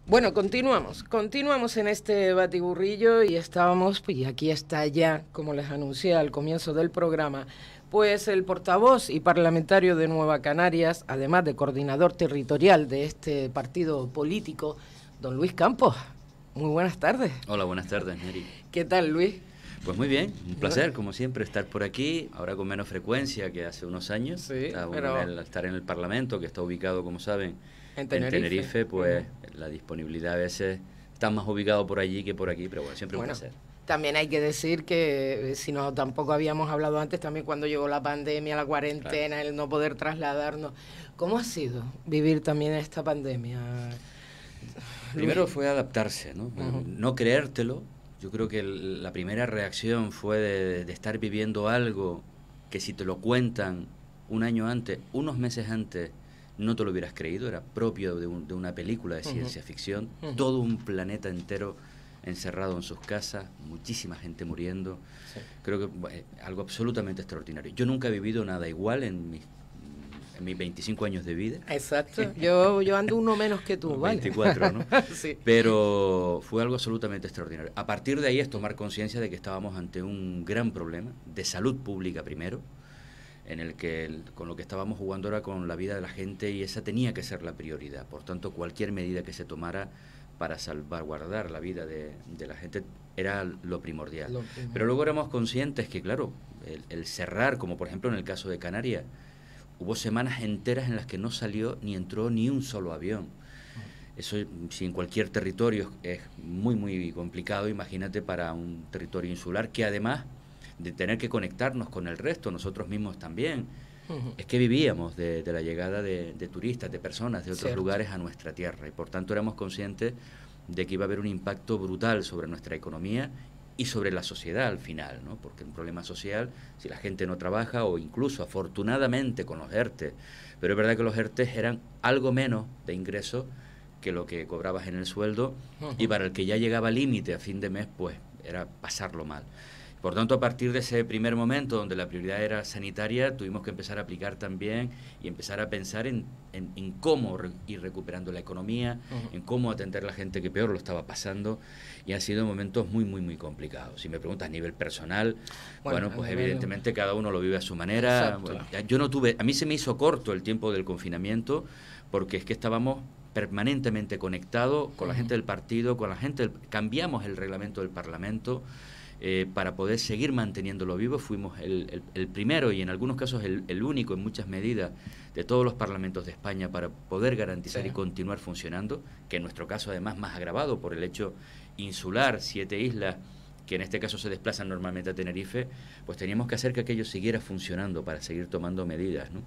Bueno, continuamos en este batiburrillo y estábamos, pues y aquí está ya, como les anuncié al comienzo del programa, pues el portavoz y parlamentario de Nueva Canarias, además de coordinador territorial de este partido político, don Luis Campos. Muy buenas tardes. Hola, buenas tardes, Neri. ¿Qué tal, Luis? Pues muy bien, un placer, como siempre, estar por aquí, ahora con menos frecuencia que hace unos años. Sí, Estar en el Parlamento, que está ubicado, como saben, en Tenerife, pues la disponibilidad a veces está más ubicado por allí que por aquí, pero bueno, siempre un placer. También hay que decir que, si no, tampoco habíamos hablado antes, también cuando llegó la pandemia, la cuarentena, claro, el no poder trasladarnos. ¿Cómo ha sido vivir también esta pandemia? Primero fue adaptarse, ¿no? No creértelo. Yo creo que la primera reacción fue de estar viviendo algo que si te lo cuentan un año antes, unos meses antes, no te lo hubieras creído. Era propio de una película de ciencia ficción. Todo un planeta entero encerrado en sus casas, muchísima gente muriendo. Sí. Creo que algo absolutamente extraordinario. Yo nunca he vivido nada igual en mis 25 años de vida. Exacto. Yo ando uno menos que tú, ¿vale? 24, ¿no? Sí. Pero fue algo absolutamente extraordinario. A partir de ahí es tomar conciencia de que estábamos ante un gran problema de salud pública primero, en el que con lo que estábamos jugando era con la vida de la gente, y esa tenía que ser la prioridad. Por tanto, cualquier medida que se tomara para salvaguardar la vida de la gente era lo primordial. Pero luego éramos conscientes que, claro, el cerrar, como por ejemplo en el caso de Canarias, hubo semanas enteras en las que no salió ni entró ni un solo avión. Eso, si en cualquier territorio es muy, muy complicado, imagínate para un territorio insular que además de tener que conectarnos con el resto, nosotros mismos también, es que vivíamos de la llegada de turistas, de personas de otros lugares a nuestra tierra, y por tanto éramos conscientes de que iba a haber un impacto brutal sobre nuestra economía y sobre la sociedad al final, ¿no? Porque un problema social, si la gente no trabaja, o incluso afortunadamente con los ERTE, pero es verdad que los ERTE eran algo menos de ingresos que lo que cobrabas en el sueldo, y para el que ya llegaba límite a fin de mes, pues era pasarlo mal. Por tanto, a partir de ese primer momento donde la prioridad era sanitaria, tuvimos que empezar a aplicar también y empezar a pensar en cómo ir recuperando la economía, en cómo atender a la gente que peor lo estaba pasando, y han sido momentos muy, muy, muy complicados. Si me preguntas a nivel personal, bueno pues evidentemente cada uno lo vive a su manera. Bueno, yo no tuve, a mí se me hizo corto el tiempo del confinamiento, porque es que estábamos permanentemente conectados con la gente del partido, con la gente cambiamos el reglamento del Parlamento, para poder seguir manteniéndolo vivo. Fuimos el primero y en algunos casos el único en muchas medidas de todos los parlamentos de España para poder garantizar y continuar funcionando, que en nuestro caso además más agravado por el hecho insular, 7 islas que en este caso se desplazan normalmente a Tenerife, pues teníamos que hacer que aquello siguiera funcionando para seguir tomando medidas, ¿no?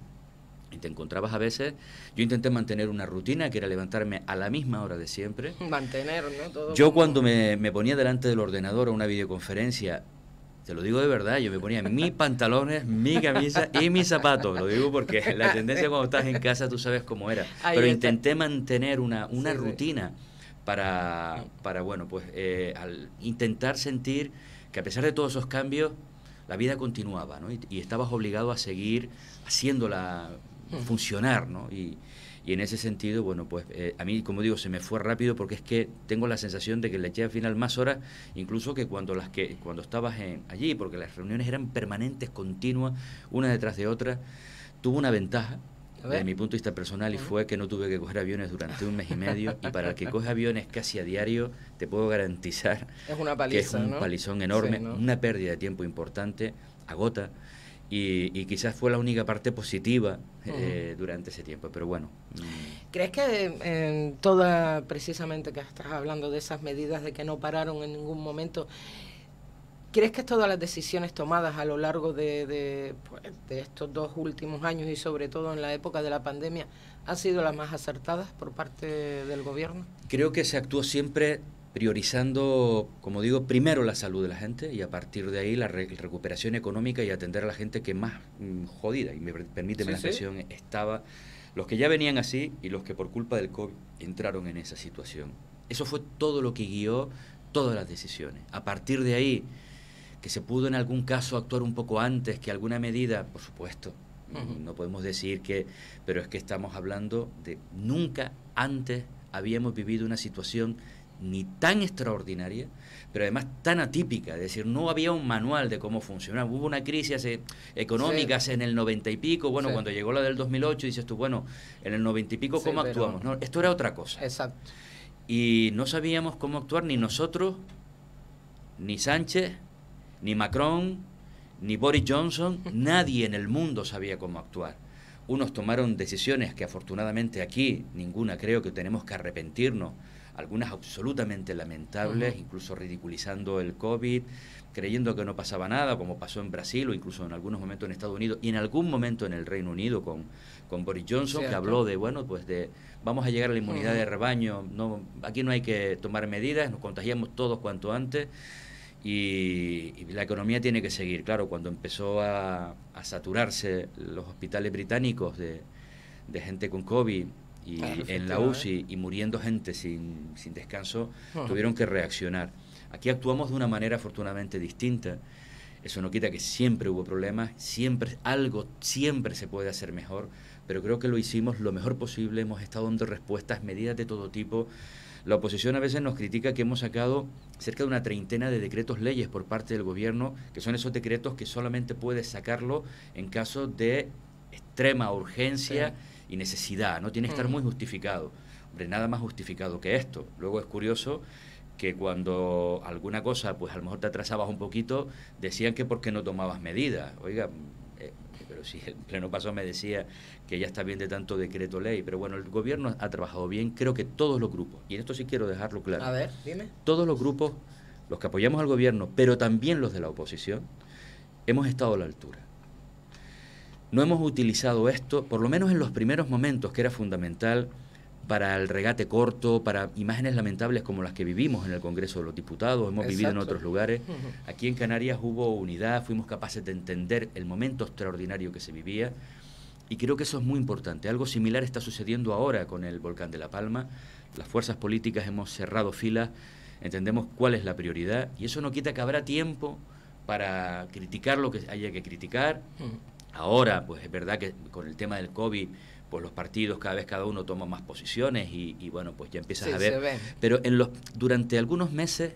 Y te encontrabas a veces, yo intenté mantener una rutina que era levantarme a la misma hora de siempre. Mantener, ¿no? Todo yo cuando me ponía delante del ordenador a una videoconferencia, te lo digo de verdad, yo me ponía mis pantalones, mi camisa y mis zapatos. Lo digo porque la tendencia cuando estás en casa tú sabes cómo era. Pero intenté mantener una rutina para bueno, pues al intentar sentir que a pesar de todos esos cambios, la vida continuaba, ¿no? Y estabas obligado a seguir haciéndola funcionar, ¿no? Y en ese sentido, bueno, pues a mí, como digo, se me fue rápido, porque es que tengo la sensación de que le eché al final más horas incluso que cuando estabas allí, porque las reuniones eran permanentes, continuas, una detrás de otra. Tuvo una ventaja desde mi punto de vista personal, y fue que no tuve que coger aviones durante 1 mes y medio, y para el que coge aviones casi a diario, te puedo garantizar es una paliza, que es un palizón enorme, una pérdida de tiempo importante, agota. Y quizás fue la única parte positiva durante ese tiempo, pero bueno. ¿Crees que en toda, precisamente que estás hablando de esas medidas de que no pararon en ningún momento, crees que todas las decisiones tomadas a lo largo de estos 2 últimos años, y sobre todo en la época de la pandemia, han sido las más acertadas por parte del gobierno? Creo que se actuó siempre priorizando, como digo, primero la salud de la gente, y a partir de ahí la recuperación económica, y atender a la gente que más jodida, y permíteme la expresión, estaba, los que ya venían así y los que por culpa del COVID entraron en esa situación. Eso fue todo lo que guió todas las decisiones. A partir de ahí, que se pudo en algún caso actuar un poco antes, que alguna medida, por supuesto, no podemos decir que, pero es que estamos hablando de nunca antes habíamos vivido una situación ni tan extraordinaria, pero además tan atípica, es decir, no había un manual de cómo funcionar. Hubo una crisis económica en el 90 y pico, bueno, cuando llegó la del 2008, dices tú, bueno, en el 90 y pico, ¿cómo actuamos? No, esto era otra cosa. Exacto. Y no sabíamos cómo actuar ni nosotros, ni Sánchez, ni Macron, ni Boris Johnson, nadie en el mundo sabía cómo actuar. Unos tomaron decisiones que afortunadamente aquí, ninguna creo que tenemos que arrepentirnos, algunas absolutamente lamentables, incluso ridiculizando el COVID, creyendo que no pasaba nada, como pasó en Brasil o incluso en algunos momentos en Estados Unidos y en algún momento en el Reino Unido con Boris Johnson, que habló de, bueno, pues de vamos a llegar a la inmunidad de rebaño, no, aquí no hay que tomar medidas, nos contagiamos todos cuanto antes y la economía tiene que seguir. Claro, cuando empezó a saturarse los hospitales británicos de gente con COVID, y en la UCI y muriendo gente sin descanso, tuvieron que reaccionar. Aquí actuamos de una manera afortunadamente distinta. Eso no quita que siempre hubo problemas, siempre se puede hacer mejor, pero creo que lo hicimos lo mejor posible, hemos estado dando respuestas, medidas de todo tipo. La oposición a veces nos critica que hemos sacado cerca de una treintena de decretos leyes por parte del gobierno, que son esos decretos que solamente puedes sacarlo en caso de extrema urgencia y necesidad, no tiene que estar muy justificado. Hombre, nada más justificado que esto. Luego es curioso que cuando alguna cosa, pues a lo mejor te atrasabas un poquito, decían que por qué no tomabas medidas. Oiga, pero si el pleno pasado me decía que ya está bien de tanto decreto ley, pero bueno, el gobierno ha trabajado bien, creo que todos los grupos, y en esto sí quiero dejarlo claro. A ver, dime. Todos los grupos, los que apoyamos al gobierno, pero también los de la oposición, hemos estado a la altura. No hemos utilizado esto, por lo menos en los primeros momentos, que era fundamental para el regate corto, para imágenes lamentables como las que vivimos en el Congreso de los Diputados, hemos vivido en otros lugares. Aquí en Canarias hubo unidad, fuimos capaces de entender el momento extraordinario que se vivía y creo que eso es muy importante. Algo similar está sucediendo ahora con el volcán de La Palma. Las fuerzas políticas hemos cerrado filas, entendemos cuál es la prioridad y eso no quita que habrá tiempo para criticar lo que haya que criticar. Ahora, pues es verdad que con el tema del COVID, pues los partidos cada uno toma más posiciones y bueno, pues ya empiezas a ver. Pero durante algunos meses,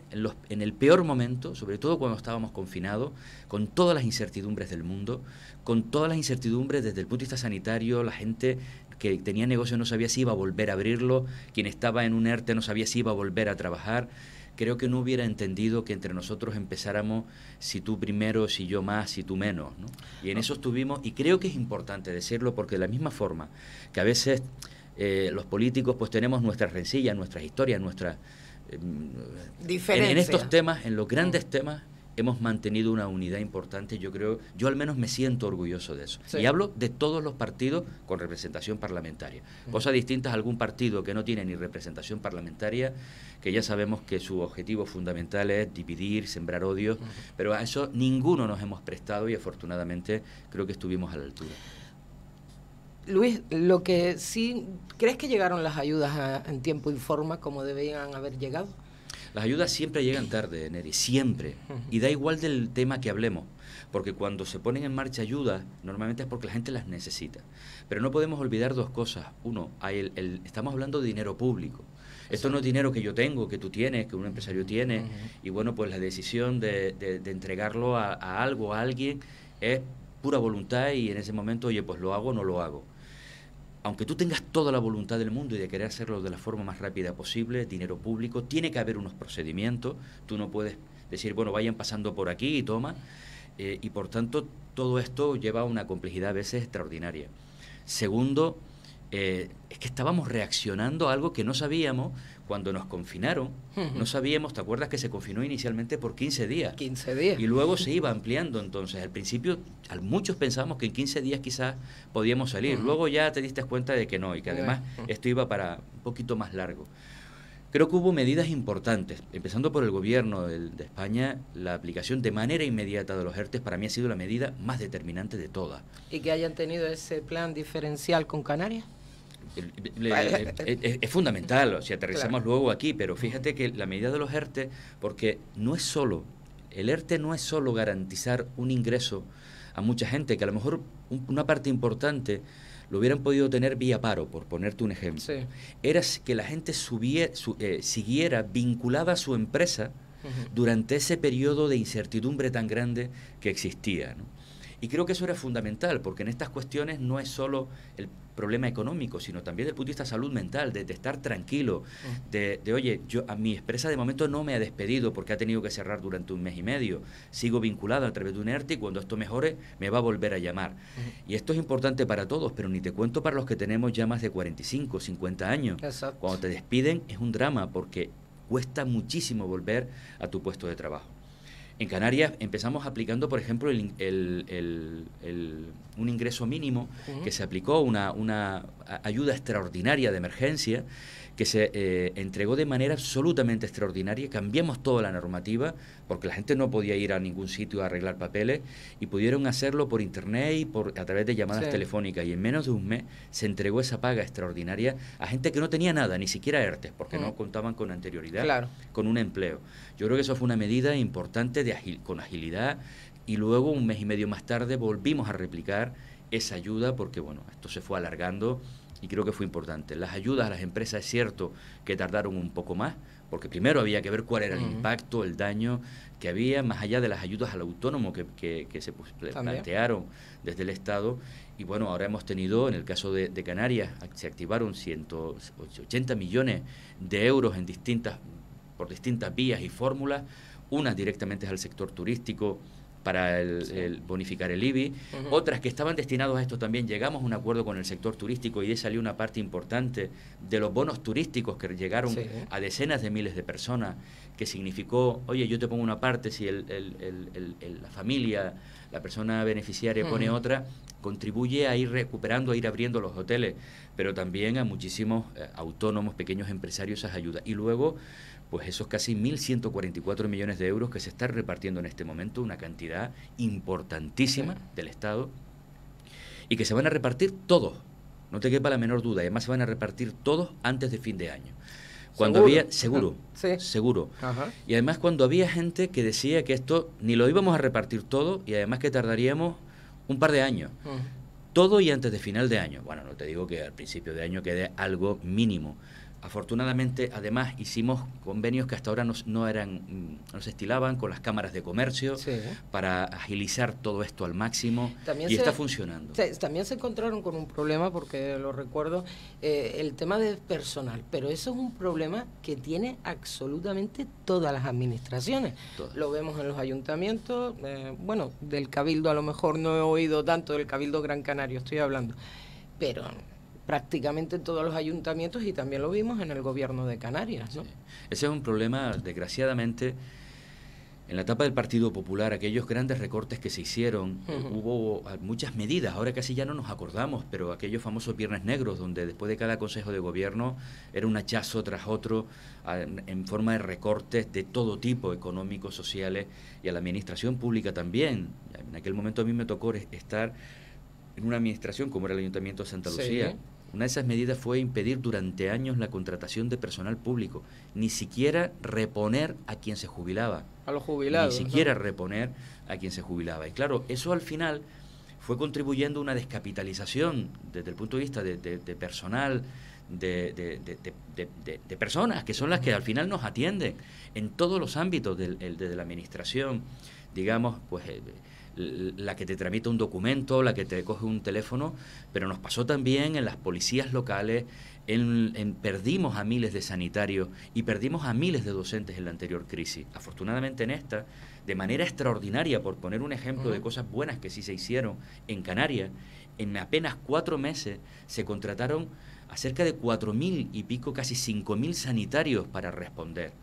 en el peor momento, sobre todo cuando estábamos confinados, con todas las incertidumbres del mundo, con todas las incertidumbres desde el punto de vista sanitario, la gente que tenía negocio no sabía si iba a volver a abrirlo, quien estaba en un ERTE no sabía si iba a volver a trabajar. Creo que no hubiera entendido que entre nosotros empezáramos si tú primero, si yo más, si tú menos, ¿no? Y en eso estuvimos, y creo que es importante decirlo porque de la misma forma que a veces los políticos pues tenemos nuestras rencillas, nuestras historias, nuestras diferencias. En estos temas, en los grandes temas, hemos mantenido una unidad importante, yo creo, yo al menos me siento orgulloso de eso. Sí. Y hablo de todos los partidos con representación parlamentaria. Cosa distinta a algún partido que no tiene ni representación parlamentaria, que ya sabemos que su objetivo fundamental es dividir, sembrar odios, pero a eso ninguno nos hemos prestado y afortunadamente creo que estuvimos a la altura. Luis, lo que sí, ¿crees que llegaron las ayudas en tiempo y forma como debían haber llegado? Las ayudas siempre llegan tarde, Neri, siempre. Y da igual del tema que hablemos, porque cuando se ponen en marcha ayudas, normalmente es porque la gente las necesita. Pero no podemos olvidar dos cosas. Uno, estamos hablando de dinero público. Esto no es dinero que yo tengo, que tú tienes, que un empresario tiene. Y bueno, pues la decisión de entregarlo a algo, a alguien, es pura voluntad y en ese momento, oye, pues lo hago o no lo hago. Aunque tú tengas toda la voluntad del mundo y de querer hacerlo de la forma más rápida posible, dinero público, tiene que haber unos procedimientos. Tú no puedes decir, bueno, vayan pasando por aquí y toma. Y por tanto, todo esto lleva a una complejidad a veces extraordinaria. Segundo, es que estábamos reaccionando a algo que no sabíamos cuando nos confinaron. No sabíamos, ¿te acuerdas que se confinó inicialmente por 15 días? 15 días. Y luego se iba ampliando. Entonces, al principio, muchos pensábamos que en 15 días quizás podíamos salir. Luego ya te diste cuenta de que no, y que además esto iba para un poquito más largo. Creo que hubo medidas importantes, empezando por el gobierno de España. La aplicación de manera inmediata de los ERTE para mí ha sido la medida más determinante de todas. ¿Y que hayan tenido ese plan diferencial con Canarias? Es fundamental, si aterrizamos luego aquí, pero fíjate que la medida de los ERTE, porque no es solo, el ERTE no es solo garantizar un ingreso a mucha gente, que a lo mejor una parte importante lo hubieran podido tener vía paro, por ponerte un ejemplo. Sí. Era que la gente siguiera vinculada a su empresa durante ese periodo de incertidumbre tan grande que existía, ¿no? Y creo que eso era fundamental, porque en estas cuestiones no es solo el problema económico, sino también desde el punto de vista de salud mental, de estar tranquilo, de oye, a mi empresa de momento no me ha despedido porque ha tenido que cerrar durante 1 mes y medio, sigo vinculado a través de un ERTE y cuando esto mejore me va a volver a llamar. Y esto es importante para todos, pero ni te cuento para los que tenemos ya más de 45, 50 años. Exacto. Cuando te despiden es un drama porque cuesta muchísimo volver a tu puesto de trabajo. En Canarias empezamos aplicando, por ejemplo, un ingreso mínimo que se aplicó, una ayuda extraordinaria de emergencia que se entregó de manera absolutamente extraordinaria. Cambiamos toda la normativa porque la gente no podía ir a ningún sitio a arreglar papeles y pudieron hacerlo por internet y a través de llamadas telefónicas, y en menos de 1 mes se entregó esa paga extraordinaria a gente que no tenía nada, ni siquiera ERTES, porque no contaban con anterioridad con un empleo. Yo creo que eso fue una medida importante con agilidad, y luego 1 mes y medio más tarde volvimos a replicar esa ayuda porque bueno, esto se fue alargando y creo que fue importante. Las ayudas a las empresas es cierto que tardaron un poco más, porque primero había que ver cuál era el impacto, el daño que había, más allá de las ayudas al autónomo que se plantearon desde el Estado. Y bueno, ahora hemos tenido, en el caso de Canarias, se activaron 180 millones de euros por distintas vías y fórmulas, unas directamente al sector turístico, para bonificar el IBI, otras que estaban destinados a esto también. Llegamos a un acuerdo con el sector turístico y de ahí salió una parte importante de los bonos turísticos que llegaron a decenas de miles de personas, que significó, oye, yo te pongo una parte, si la familia, la persona beneficiaria pone otra, contribuye a ir recuperando, a ir abriendo los hoteles, pero también a muchísimos autónomos, pequeños empresarios esas ayudas. Y luego, pues esos casi 1.144 millones de euros que se están repartiendo en este momento, una cantidad importantísima del Estado, y que se van a repartir todos, no te quepa la menor duda, y además se van a repartir todos antes de fin de año. Cuando había, seguro. Y además cuando había gente que decía que esto ni lo íbamos a repartir todo y además que tardaríamos un par de años. Todo y antes de final de año. Bueno, no te digo que al principio de año quede algo mínimo. Afortunadamente, además, hicimos convenios que hasta ahora no se estilaban con las cámaras de comercio para agilizar todo esto al máximo, y está funcionando. También se encontraron con un problema, porque lo recuerdo, el tema de personal, pero eso es un problema que tiene absolutamente todas las administraciones. Lo vemos en los ayuntamientos, bueno, del Cabildo a lo mejor no he oído tanto, del Cabildo Gran Canario estoy hablando, pero prácticamente en todos los ayuntamientos, y también lo vimos en el gobierno de Canarias, ¿no? Ese es un problema, desgraciadamente, en la etapa del Partido Popular, aquellos grandes recortes que se hicieron, hubo muchas medidas, ahora casi ya no nos acordamos, pero aquellos famosos Viernes Negros, donde después de cada consejo de gobierno era un hachazo tras otro, en forma de recortes de todo tipo, económicos, sociales, y a la administración pública también. En aquel momento a mí me tocó estar en una administración como era el Ayuntamiento de Santa Lucía. Una de esas medidas fue impedir durante años la contratación de personal público, ni siquiera reponer a quien se jubilaba. A los jubilados. Ni siquiera reponer a quien se jubilaba. Y claro, eso al final fue contribuyendo a una descapitalización desde el punto de vista de personal, de personas que son las que al final nos atienden en todos los ámbitos de la administración, digamos, pues la que te tramita un documento, la que te coge un teléfono, pero nos pasó también en las policías locales, perdimos a miles de sanitarios y perdimos a miles de docentes en la anterior crisis. Afortunadamente en esta, de manera extraordinaria, por poner un ejemplo de cosas buenas que sí se hicieron en Canarias, en apenas 4 meses se contrataron a cerca de 4.000 y pico, casi 5.000 sanitarios para responder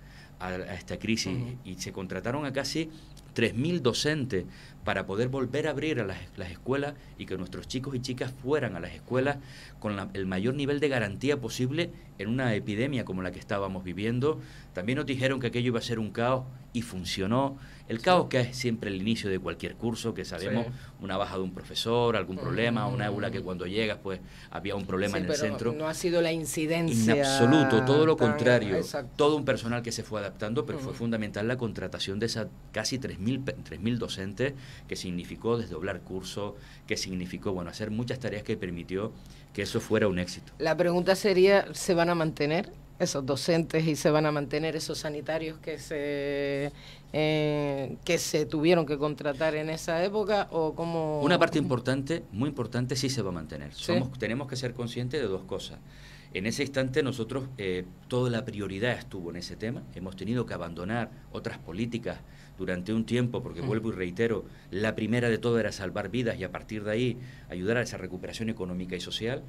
a esta crisis, y se contrataron a casi 3.000 docentes para poder volver a abrir a las escuelas y que nuestros chicos y chicas fueran a las escuelas con el mayor nivel de garantía posible en una epidemia como la que estábamos viviendo. También nos dijeron que aquello iba a ser un caos y funcionó. El caos que es siempre el inicio de cualquier curso, que sabemos, una baja de un profesor, algún problema, una aula que cuando llegas pues había un problema en el centro. No ha sido la incidencia. En absoluto, todo lo contrario. Todo un personal que se fue adaptando, pero fue fundamental la contratación de esas casi 3.000 3.000 docentes, que significó desdoblar cursos, que significó, bueno, hacer muchas tareas que permitió que eso fuera un éxito. La pregunta sería, ¿se van a mantener esos docentes y se van a mantener esos sanitarios que se tuvieron que contratar en esa época? ¿O cómo? Una parte importante, muy importante, sí se va a mantener. ¿Sí? Tenemos que ser conscientes de dos cosas. En ese instante nosotros, toda la prioridad estuvo en ese tema. Hemos tenido que abandonar otras políticas durante un tiempo, porque vuelvo y reitero, la primera de todo era salvar vidas y a partir de ahí ayudar a esa recuperación económica y social.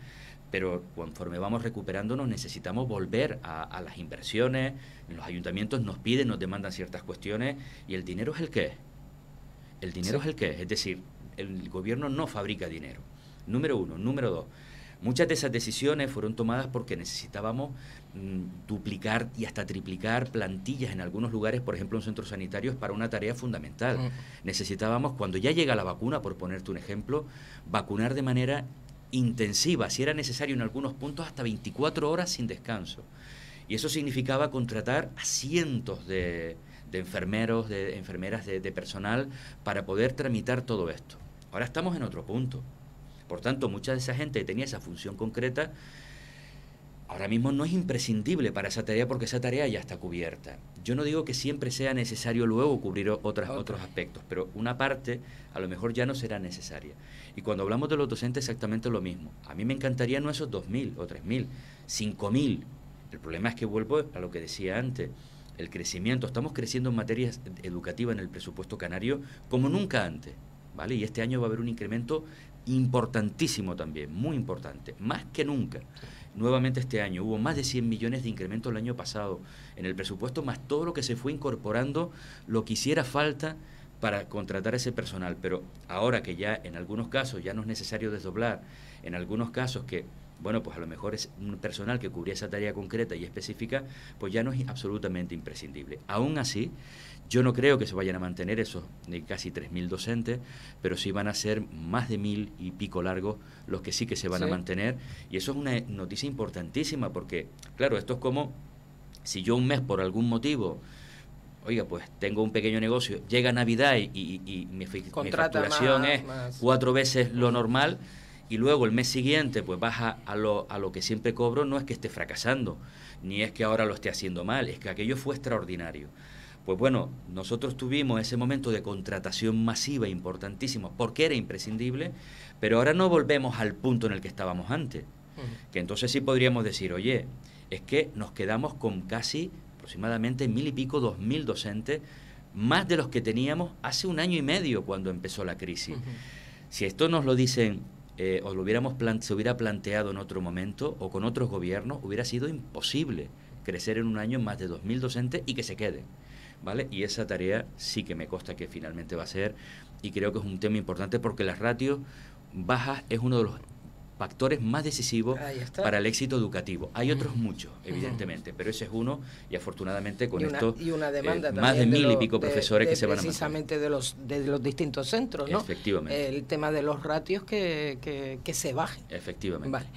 Pero conforme vamos recuperándonos necesitamos volver a las inversiones. Los ayuntamientos nos piden, nos demandan ciertas cuestiones y el dinero es el que es. El dinero es el que es decir, el gobierno no fabrica dinero. Número uno. Número dos, muchas de esas decisiones fueron tomadas porque necesitábamos duplicar y hasta triplicar plantillas en algunos lugares, por ejemplo en centros sanitarios, para una tarea fundamental. Necesitábamos, cuando ya llega la vacuna, por ponerte un ejemplo, vacunar de manera intensiva, si era necesario en algunos puntos hasta 24 horas sin descanso. Y eso significaba contratar a cientos de enfermeros, de enfermeras, de personal para poder tramitar todo esto. Ahora estamos en otro punto. Por tanto, mucha de esa gente que tenía esa función concreta, ahora mismo no es imprescindible para esa tarea porque esa tarea ya está cubierta. Yo no digo que siempre sea necesario luego cubrir otros aspectos, pero una parte a lo mejor ya no será necesaria. Y cuando hablamos de los docentes exactamente lo mismo. A mí me encantaría no esos 2.000 o 3.000, 5.000. El problema es que vuelvo a lo que decía antes, el crecimiento. Estamos creciendo en materias educativas en el presupuesto canario como nunca antes, ¿vale? Y este año va a haber un incremento importantísimo también, muy importante, más que nunca. Nuevamente este año hubo más de 100 millones de incremento el año pasado en el presupuesto, más todo lo que se fue incorporando, lo que hiciera falta para contratar ese personal. Pero ahora que ya en algunos casos ya no es necesario desdoblar, en algunos casos que, bueno, pues a lo mejor es un personal que cubría esa tarea concreta y específica, pues ya no es absolutamente imprescindible. Aún así, yo no creo que se vayan a mantener esos casi 3.000 docentes, pero sí van a ser más de 1.000 y pico largos los que sí que se van a mantener. Y eso es una noticia importantísima porque, claro, esto es como si yo un mes por algún motivo, oiga, pues tengo un pequeño negocio, llega Navidad y mi facturación es 4 veces lo normal y luego el mes siguiente pues baja a lo que siempre cobro, no es que esté fracasando, ni es que ahora lo esté haciendo mal, es que aquello fue extraordinario. Pues bueno, nosotros tuvimos ese momento de contratación masiva importantísimo porque era imprescindible, pero ahora no volvemos al punto en el que estábamos antes. Que entonces sí podríamos decir, oye, es que nos quedamos con casi aproximadamente 1.000 y pico, 2.000 docentes, más de los que teníamos hace un año y medio cuando empezó la crisis. Si esto nos lo dicen o se hubiera planteado en otro momento o con otros gobiernos, hubiera sido imposible crecer en un año más de 2.000 docentes y que se queden, ¿vale? Y esa tarea sí que me consta que finalmente va a ser, y creo que es un tema importante porque las ratios bajas es uno de los factores más decisivos para el éxito educativo. Hay otros muchos, evidentemente, pero ese es uno y afortunadamente con esto y una demanda más de 1.000 y pico profesores que se van a mantener. Precisamente de los distintos centros, ¿no? Efectivamente. El tema de los ratios que se bajen. Efectivamente. Vale.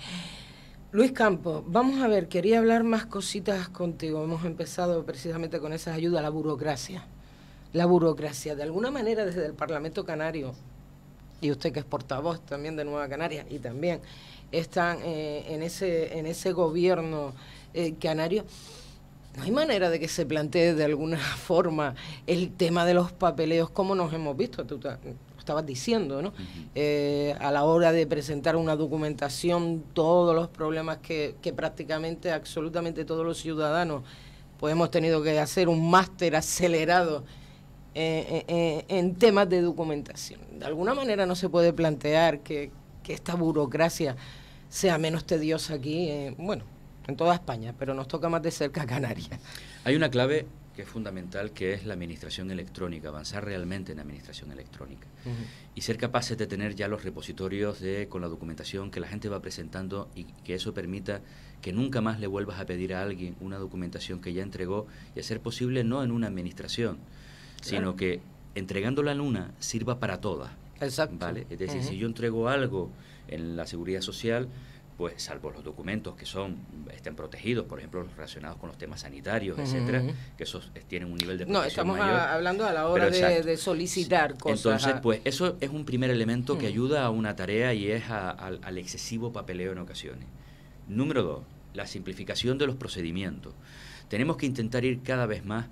Luis Campos, vamos a ver, quería hablar más cositas contigo. Hemos empezado precisamente con esas ayudas a la burocracia. La burocracia, de alguna manera desde el Parlamento Canario, y usted que es portavoz también de Nueva Canarias, y también están en ese gobierno canario, ¿no hay manera de que se plantee de alguna forma el tema de los papeleos, como nos hemos visto? Tú estabas diciendo, ¿no? A la hora de presentar una documentación, todos los problemas que prácticamente, absolutamente todos los ciudadanos, pues hemos tenido que hacer un máster acelerado en temas de documentación. De alguna manera no se puede plantear que esta burocracia sea menos tediosa aquí, bueno, en toda España, pero nos toca más de cerca a Canarias. Hay una clave que es fundamental, que es la administración electrónica, avanzar realmente en la administración electrónica y ser capaces de tener ya los repositorios con la documentación que la gente va presentando y que eso permita que nunca más le vuelvas a pedir a alguien una documentación que ya entregó y a ser posible no en una administración, sino que entregándola en una sirva para todas. Exacto. ¿Vale? Es decir, si yo entrego algo en la Seguridad Social, pues salvo los documentos que estén protegidos, por ejemplo, los relacionados con los temas sanitarios, etcétera, que esos tienen un nivel de protección estamos mayor. Hablando a la hora de solicitar cosas. Entonces, pues eso es un primer elemento que ayuda a una tarea y es al excesivo papeleo en ocasiones. Número 2, la simplificación de los procedimientos. Tenemos que intentar ir cada vez más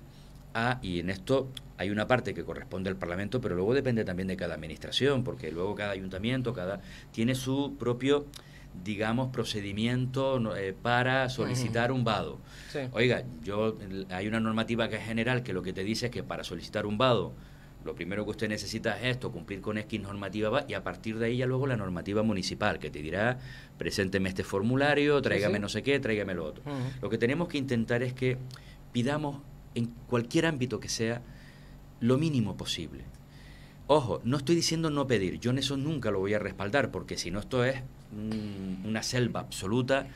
y en esto hay una parte que corresponde al Parlamento, pero luego depende también de cada administración, porque luego cada ayuntamiento tiene su propio, digamos, procedimiento para solicitar un vado. Sí. Oiga, hay una normativa que es general que lo que te dice es que para solicitar un vado lo primero que usted necesita es esto, cumplir con X normativa, y a partir de ahí ya luego la normativa municipal, que te dirá, presénteme este formulario, tráigame no sé qué, tráigame lo otro. Lo que tenemos que intentar es que pidamos, en cualquier ámbito que sea, lo mínimo posible. Ojo, no estoy diciendo no pedir, yo en eso nunca lo voy a respaldar, porque si no esto es una selva absoluta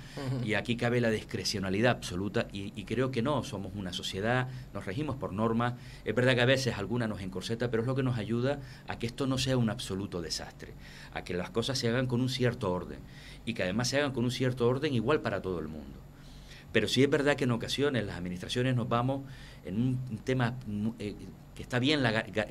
y aquí cabe la discrecionalidad absoluta y creo que no, somos una sociedad, nos regimos por normas, es verdad que a veces alguna nos encorseta, pero es lo que nos ayuda a que esto no sea un absoluto desastre, a que las cosas se hagan con un cierto orden y que además se hagan con un cierto orden igual para todo el mundo. Pero sí es verdad que en ocasiones las administraciones nos vamos en un tema que está bien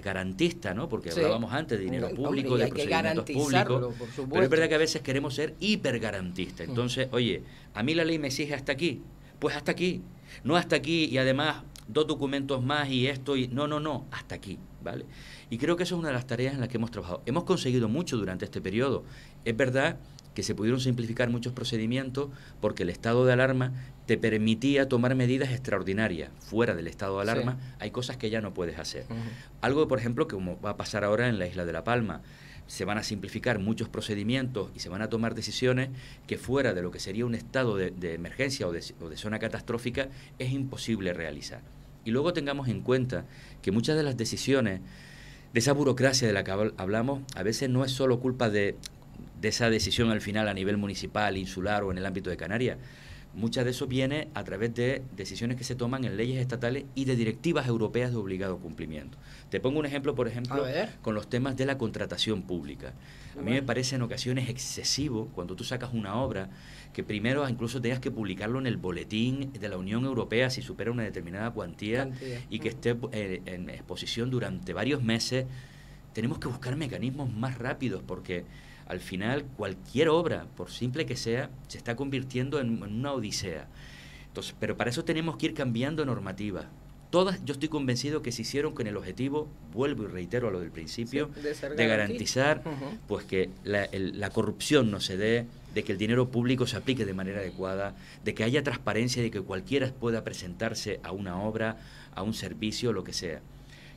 garantista, ¿no? Porque hablábamos antes de dinero público, de procedimientos públicos, pero es verdad que a veces queremos ser hipergarantistas. Entonces, oye, a mí la ley me exige hasta aquí, pues hasta aquí, no hasta aquí y además 2 documentos más y esto y no, hasta aquí, ¿vale? Y creo que eso es una de las tareas en las que hemos trabajado. Hemos conseguido mucho durante este periodo. Es verdad que se pudieron simplificar muchos procedimientos porque el estado de alarma te permitía tomar medidas extraordinarias. Fuera del estado de alarma hay cosas que ya no puedes hacer. Algo, por ejemplo, que como va a pasar ahora en la isla de La Palma, se van a simplificar muchos procedimientos y se van a tomar decisiones que fuera de lo que sería un estado de emergencia o de zona catastrófica es imposible realizar. Y luego tengamos en cuenta que muchas de las decisiones, de esa burocracia de la que hablamos, a veces no es solo culpa de esa decisión al final a nivel municipal, insular o en el ámbito de Canarias. Muchas de eso viene a través de decisiones que se toman en leyes estatales y de directivas europeas de obligado cumplimiento. Te pongo un ejemplo, por ejemplo, con los temas de la contratación pública. A mí me parece en ocasiones excesivo cuando tú sacas una obra que primero incluso tengas que publicarlo en el boletín de la Unión Europea si supera una determinada cuantía. Y que esté en exposición durante varios meses. Tenemos que buscar mecanismos más rápidos porque al final cualquier obra, por simple que sea, se está convirtiendo en una odisea. Entonces, pero para eso tenemos que ir cambiando normativas. Todas, yo estoy convencido que se hicieron con el objetivo, vuelvo y reitero a lo del principio, de garantizar pues que la corrupción no se dé, de que el dinero público se aplique de manera adecuada, de que haya transparencia, de que cualquiera pueda presentarse a una obra, a un servicio, lo que sea.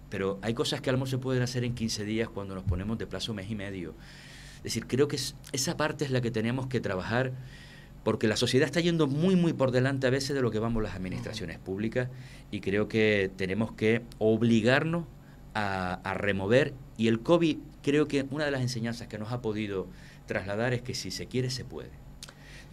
Pero hay cosas que a lo mejor se pueden hacer en 15 días cuando nos ponemos de plazo mes y medio. Es decir, creo que esa parte es la que tenemos que trabajar porque la sociedad está yendo muy, muy por delante a veces de lo que vamos las administraciones públicas y creo que tenemos que obligarnos a remover y el COVID creo que una de las enseñanzas que nos ha podido trasladar es que si se quiere se puede.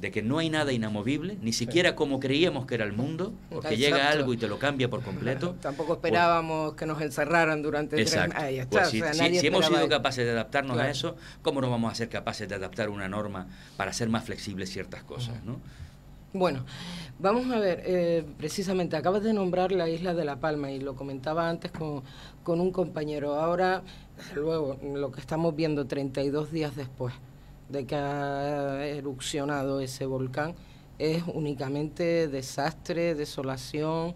De que no hay nada inamovible, ni siquiera como creíamos que era el mundo, porque llega algo y te lo cambia por completo. Tampoco esperábamos que nos encerraran durante 3 meses. Ahí está. Pues si hemos sido capaces de adaptarnos a eso, ¿cómo no vamos a ser capaces de adaptar una norma para hacer más flexibles ciertas cosas, ¿no? Bueno, vamos a ver, precisamente acabas de nombrar la isla de La Palma y lo comentaba antes con un compañero. Ahora, desde luego, lo que estamos viendo 32 días después de que ha erupcionado ese volcán, es únicamente desastre, desolación,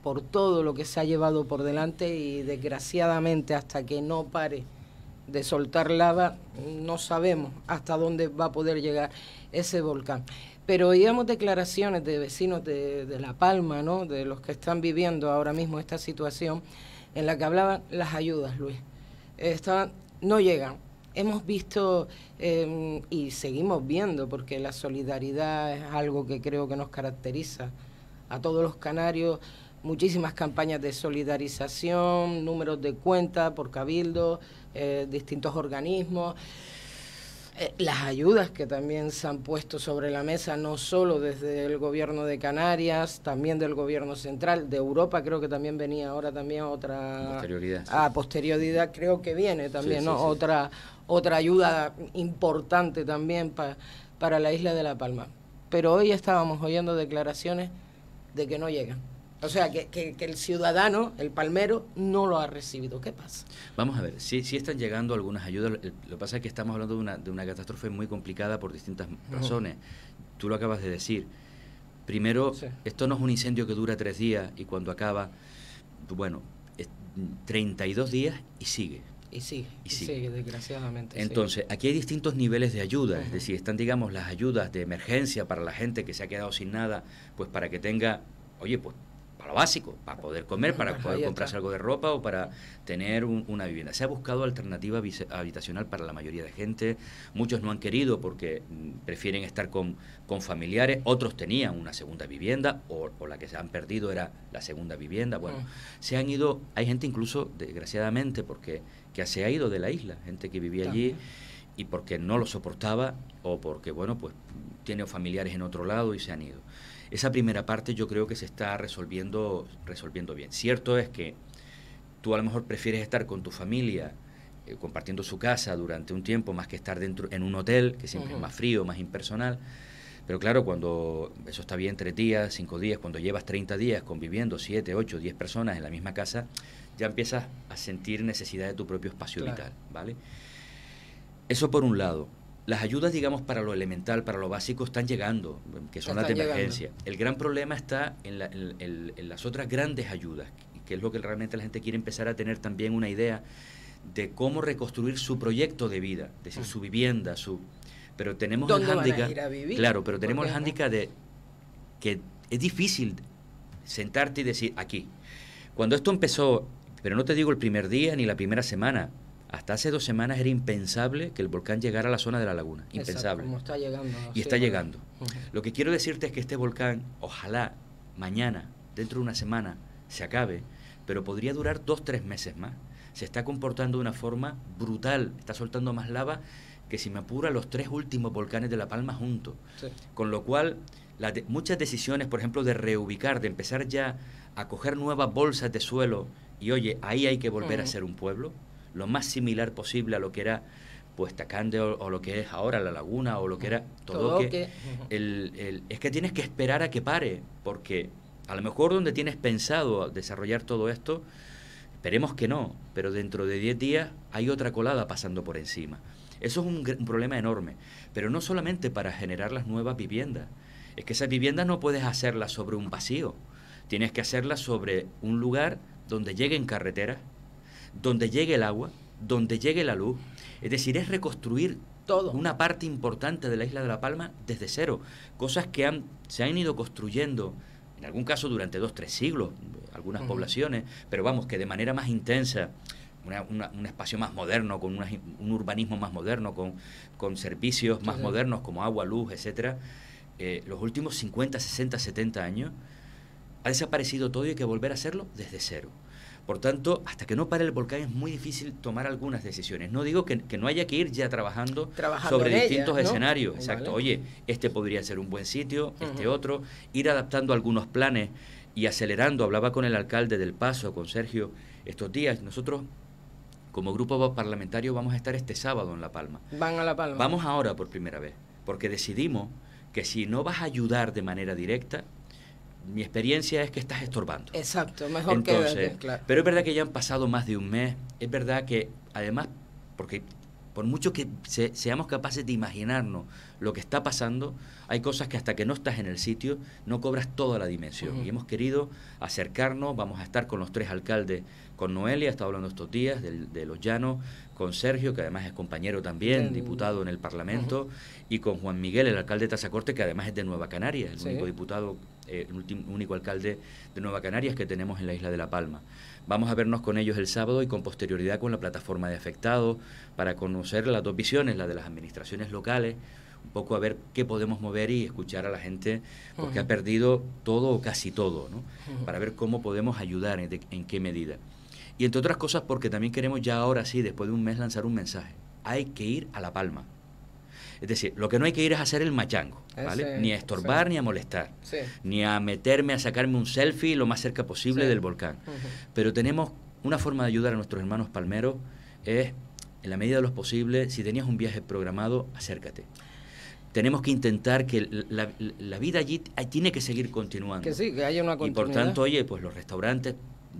por todo lo que se ha llevado por delante y desgraciadamente hasta que no pare de soltar lava, no sabemos hasta dónde va a poder llegar ese volcán. Pero oíamos declaraciones de vecinos de La Palma, ¿no?, de los que están viviendo ahora mismo esta situación, en la que hablaban las ayudas, Luis. No llegan. Hemos visto y seguimos viendo, porque la solidaridad es algo que creo que nos caracteriza a todos los canarios, muchísimas campañas de solidarización, números de cuenta por cabildo, distintos organismos, las ayudas que también se han puesto sobre la mesa, no solo desde el gobierno de Canarias, también del gobierno central, de Europa creo que también venía ahora también otra... Posterioridad. A posterioridad creo que viene también, ¿no? Otra ayuda importante también para la isla de La Palma. Pero hoy estábamos oyendo declaraciones de que no llegan. O sea, que el ciudadano, el palmero, no lo ha recibido. ¿Qué pasa? Vamos a ver, sí están llegando algunas ayudas. Lo que pasa es que estamos hablando de una catástrofe muy complicada por distintas razones. Tú lo acabas de decir. Primero, esto no es un incendio que dura 3 días y cuando acaba, bueno, 32 días y sigue. Y sigue, desgraciadamente. Entonces, aquí hay distintos niveles de ayuda. Es decir, están, digamos, las ayudas de emergencia para la gente que se ha quedado sin nada, pues para que tenga, oye, pues para lo básico, para poder comer, para poder comprarse algo de ropa o para tener una vivienda. Se ha buscado alternativa habitacional para la mayoría de gente. Muchos no han querido porque prefieren estar con familiares. Otros tenían una segunda vivienda o la que se han perdido era la segunda vivienda. Bueno, se han ido, hay gente incluso, desgraciadamente, porque que se ha ido de la isla, gente que vivía allí y porque no lo soportaba o porque, bueno, pues tiene familiares en otro lado y se han ido. Esa primera parte yo creo que se está resolviendo bien. Cierto es que tú a lo mejor prefieres estar con tu familia compartiendo su casa durante un tiempo más que estar dentro en un hotel, que siempre es más frío, más impersonal. Pero claro, cuando eso está bien 3 días, 5 días, cuando llevas 30 días conviviendo 7, 8, 10 personas en la misma casa, ya empiezas a sentir necesidad de tu propio espacio vital, ¿vale? Eso por un lado. Las ayudas, digamos, para lo elemental, para lo básico, están llegando, que son las de emergencia. El gran problema está en las otras grandes ayudas, que es lo que realmente la gente quiere empezar a tener también una idea de cómo reconstruir su proyecto de vida, es decir, su vivienda, pero tenemos el hándicap, claro, pero tenemos el hándicap de que es difícil sentarte y decir aquí. Cuando esto empezó, pero no te digo el primer día ni la primera semana, hasta hace 2 semanas era impensable que el volcán llegara a la zona de la laguna. Impensable. Como está llegando. Y está llegando. Lo que quiero decirte es que este volcán, ojalá mañana, dentro de una semana, se acabe, pero podría durar 2-3 meses más. Se está comportando de una forma brutal. Está soltando más lava que, si me apura, los 3 últimos volcanes de La Palma juntos. Con lo cual, muchas decisiones, por ejemplo, de reubicar, de empezar ya a coger nuevas bolsas de suelo, y oye, ahí hay que volver a ser un pueblo, lo más similar posible a lo que era pues Tacande o lo que es ahora La Laguna o lo que era Todoque. Es que tienes que esperar a que pare, porque a lo mejor donde tienes pensado desarrollar todo esto, esperemos que no, pero dentro de 10 días hay otra colada pasando por encima. Eso es un problema enorme, pero no solamente para generar las nuevas viviendas, es que esas viviendas no puedes hacerlas sobre un vacío, tienes que hacerlas sobre un lugar donde lleguen carreteras, donde llegue el agua, donde llegue la luz. Es decir, es reconstruir todo, una parte importante de la isla de La Palma desde cero. Cosas que se han ido construyendo, en algún caso durante 2-3 siglos, algunas poblaciones, pero vamos, que de manera más intensa, un espacio más moderno, con un urbanismo más moderno, con servicios más modernos como agua, luz, etcétera. Los últimos 50, 60, 70 años ha desaparecido todo y hay que volver a hacerlo desde cero. Por tanto, hasta que no pare el volcán es muy difícil tomar algunas decisiones. No digo que no haya que ir ya trabajando sobre distintos escenarios. Exacto. Oye, este podría ser un buen sitio, este otro. Ir adaptando algunos planes y acelerando. Hablaba con el alcalde del Paso, con Sergio, estos días. Nosotros, como grupo parlamentario, vamos a estar este sábado en La Palma. Van a La Palma. Vamos ahora por primera vez, porque decidimos que si no vas a ayudar de manera directa, mi experiencia es que estás estorbando. Exacto, mejor. Entonces, quédate, claro. Pero es verdad que ya han pasado más de un mes, es verdad que además, porque por mucho que seamos capaces de imaginarnos lo que está pasando, hay cosas que hasta que no estás en el sitio no cobras toda la dimensión. Y hemos querido acercarnos, vamos a estar con los 3 alcaldes, con Noelia, ha estado hablando estos días de Los Llanos, con Sergio, que además es compañero también, diputado en el Parlamento, y con Juan Miguel, el alcalde de Tazacorte, que además es de Nueva Canarias, el único diputado, el único alcalde de Nueva Canarias que tenemos en la isla de La Palma. Vamos a vernos con ellos el sábado y con posterioridad con la plataforma de afectados para conocer las 2 visiones, la de las administraciones locales, un poco a ver qué podemos mover y escuchar a la gente, porque ha perdido todo o casi todo, ¿no? Para ver cómo podemos ayudar, en qué medida. Y entre otras cosas porque también queremos ya ahora sí, después de un mes, lanzar un mensaje. Hay que ir a La Palma. Es decir, lo que no hay que ir es a hacer el machango, ¿vale? Ni a estorbar, ni a molestar, ni a meterme a sacarme un selfie lo más cerca posible del volcán. Pero tenemos una forma de ayudar a nuestros hermanos palmeros, es, en la medida de lo posible, si tenías un viaje programado, acércate. tenemos que intentar que la vida allí tiene que seguir continuando. Que sí, que haya una continuidad. Y por tanto, oye, pues los restaurantes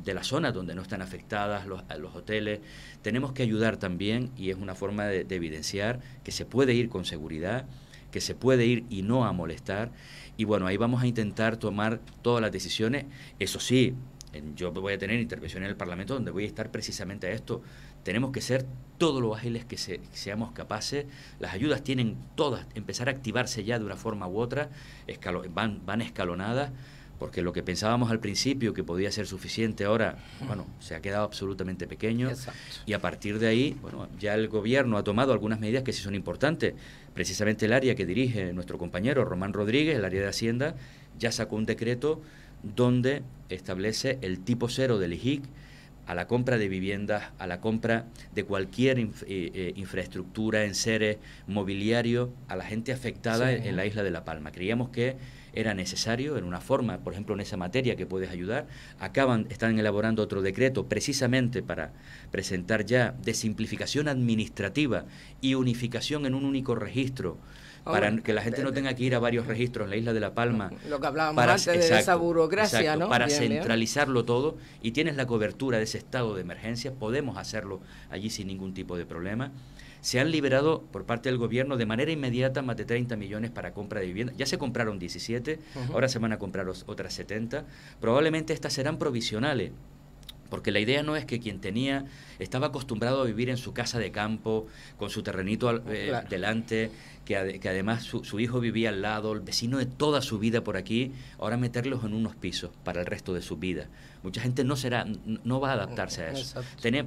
de la zona donde no están afectadas, los hoteles, tenemos que ayudar también, y es una forma de evidenciar que se puede ir con seguridad, que se puede ir y no a molestar. Y bueno, ahí vamos a intentar tomar todas las decisiones. Eso sí, yo voy a tener intervención en el Parlamento donde voy a estar precisamente a esto. Tenemos que ser todo lo ágiles que seamos capaces. Las ayudas tienen todas empezar a activarse ya de una forma u otra, van escalonadas, porque lo que pensábamos al principio que podía ser suficiente ahora, bueno, se ha quedado absolutamente pequeño. Exacto. Y a partir de ahí, bueno, ya el gobierno ha tomado algunas medidas que sí son importantes. Precisamente el área que dirige nuestro compañero Román Rodríguez, el área de Hacienda, ya sacó un decreto donde establece el tipo cero del IJIC a la compra de viviendas, a la compra de cualquier infraestructura, enseres, mobiliario, a la gente afectada en la isla de La Palma. Creíamos que era necesario, en una forma, por ejemplo, en esa materia que puedes ayudar. Están elaborando otro decreto precisamente para presentar ya de simplificación administrativa y unificación en un único registro, para que la gente no tenga que ir a varios registros en la isla de La Palma. Lo que hablábamos antes de esa burocracia, ¿no? Para centralizarlo todo, y tienes la cobertura de ese estado de emergencia, podemos hacerlo allí sin ningún tipo de problema. Se han liberado por parte del gobierno de manera inmediata más de 30 millones para compra de vivienda. Ya se compraron 17, ahora se van a comprar otras 70. Probablemente estas serán provisionales, porque la idea no es que quien estaba acostumbrado a vivir en su casa de campo, con su terrenito delante, que además su hijo vivía al lado, el vecino de toda su vida por aquí, ahora meterlos en unos pisos para el resto de su vida. Mucha gente no va a adaptarse a eso.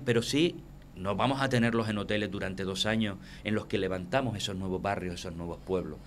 Pero sí, no vamos a tenerlos en hoteles durante 2 años en los que levantamos esos nuevos barrios, esos nuevos pueblos.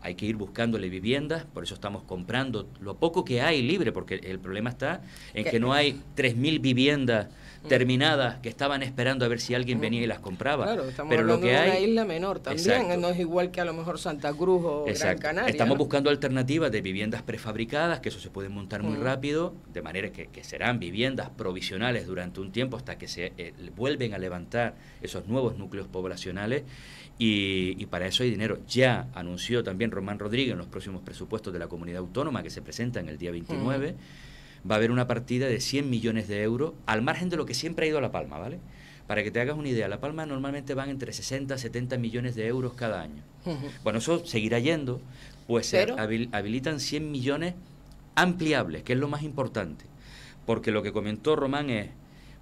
Hay que ir buscándole viviendas, por eso estamos comprando lo poco que hay libre, porque el problema está en que no hay 3.000 viviendas terminadas que estaban esperando a ver si alguien venía y las compraba. Claro, estamos pero hablando lo que de una hay, isla menor también, exacto, no es igual que a lo mejor Santa Cruz o Gran Canaria. Estamos buscando alternativas de viviendas prefabricadas, que eso se puede montar muy rápido, de manera que serán viviendas provisionales durante un tiempo hasta que se vuelven a levantar esos nuevos núcleos poblacionales. Y para eso hay dinero. Ya anunció también Román Rodríguez en los próximos presupuestos de la comunidad autónoma que se presentan el día 29, va a haber una partida de 100 millones de euros, al margen de lo que siempre ha ido a La Palma, ¿vale? Para que te hagas una idea, a La Palma normalmente van entre 60 y 70 millones de euros cada año. Bueno, eso seguirá yendo, pues se habilitan 100 millones ampliables, que es lo más importante, porque lo que comentó Román es: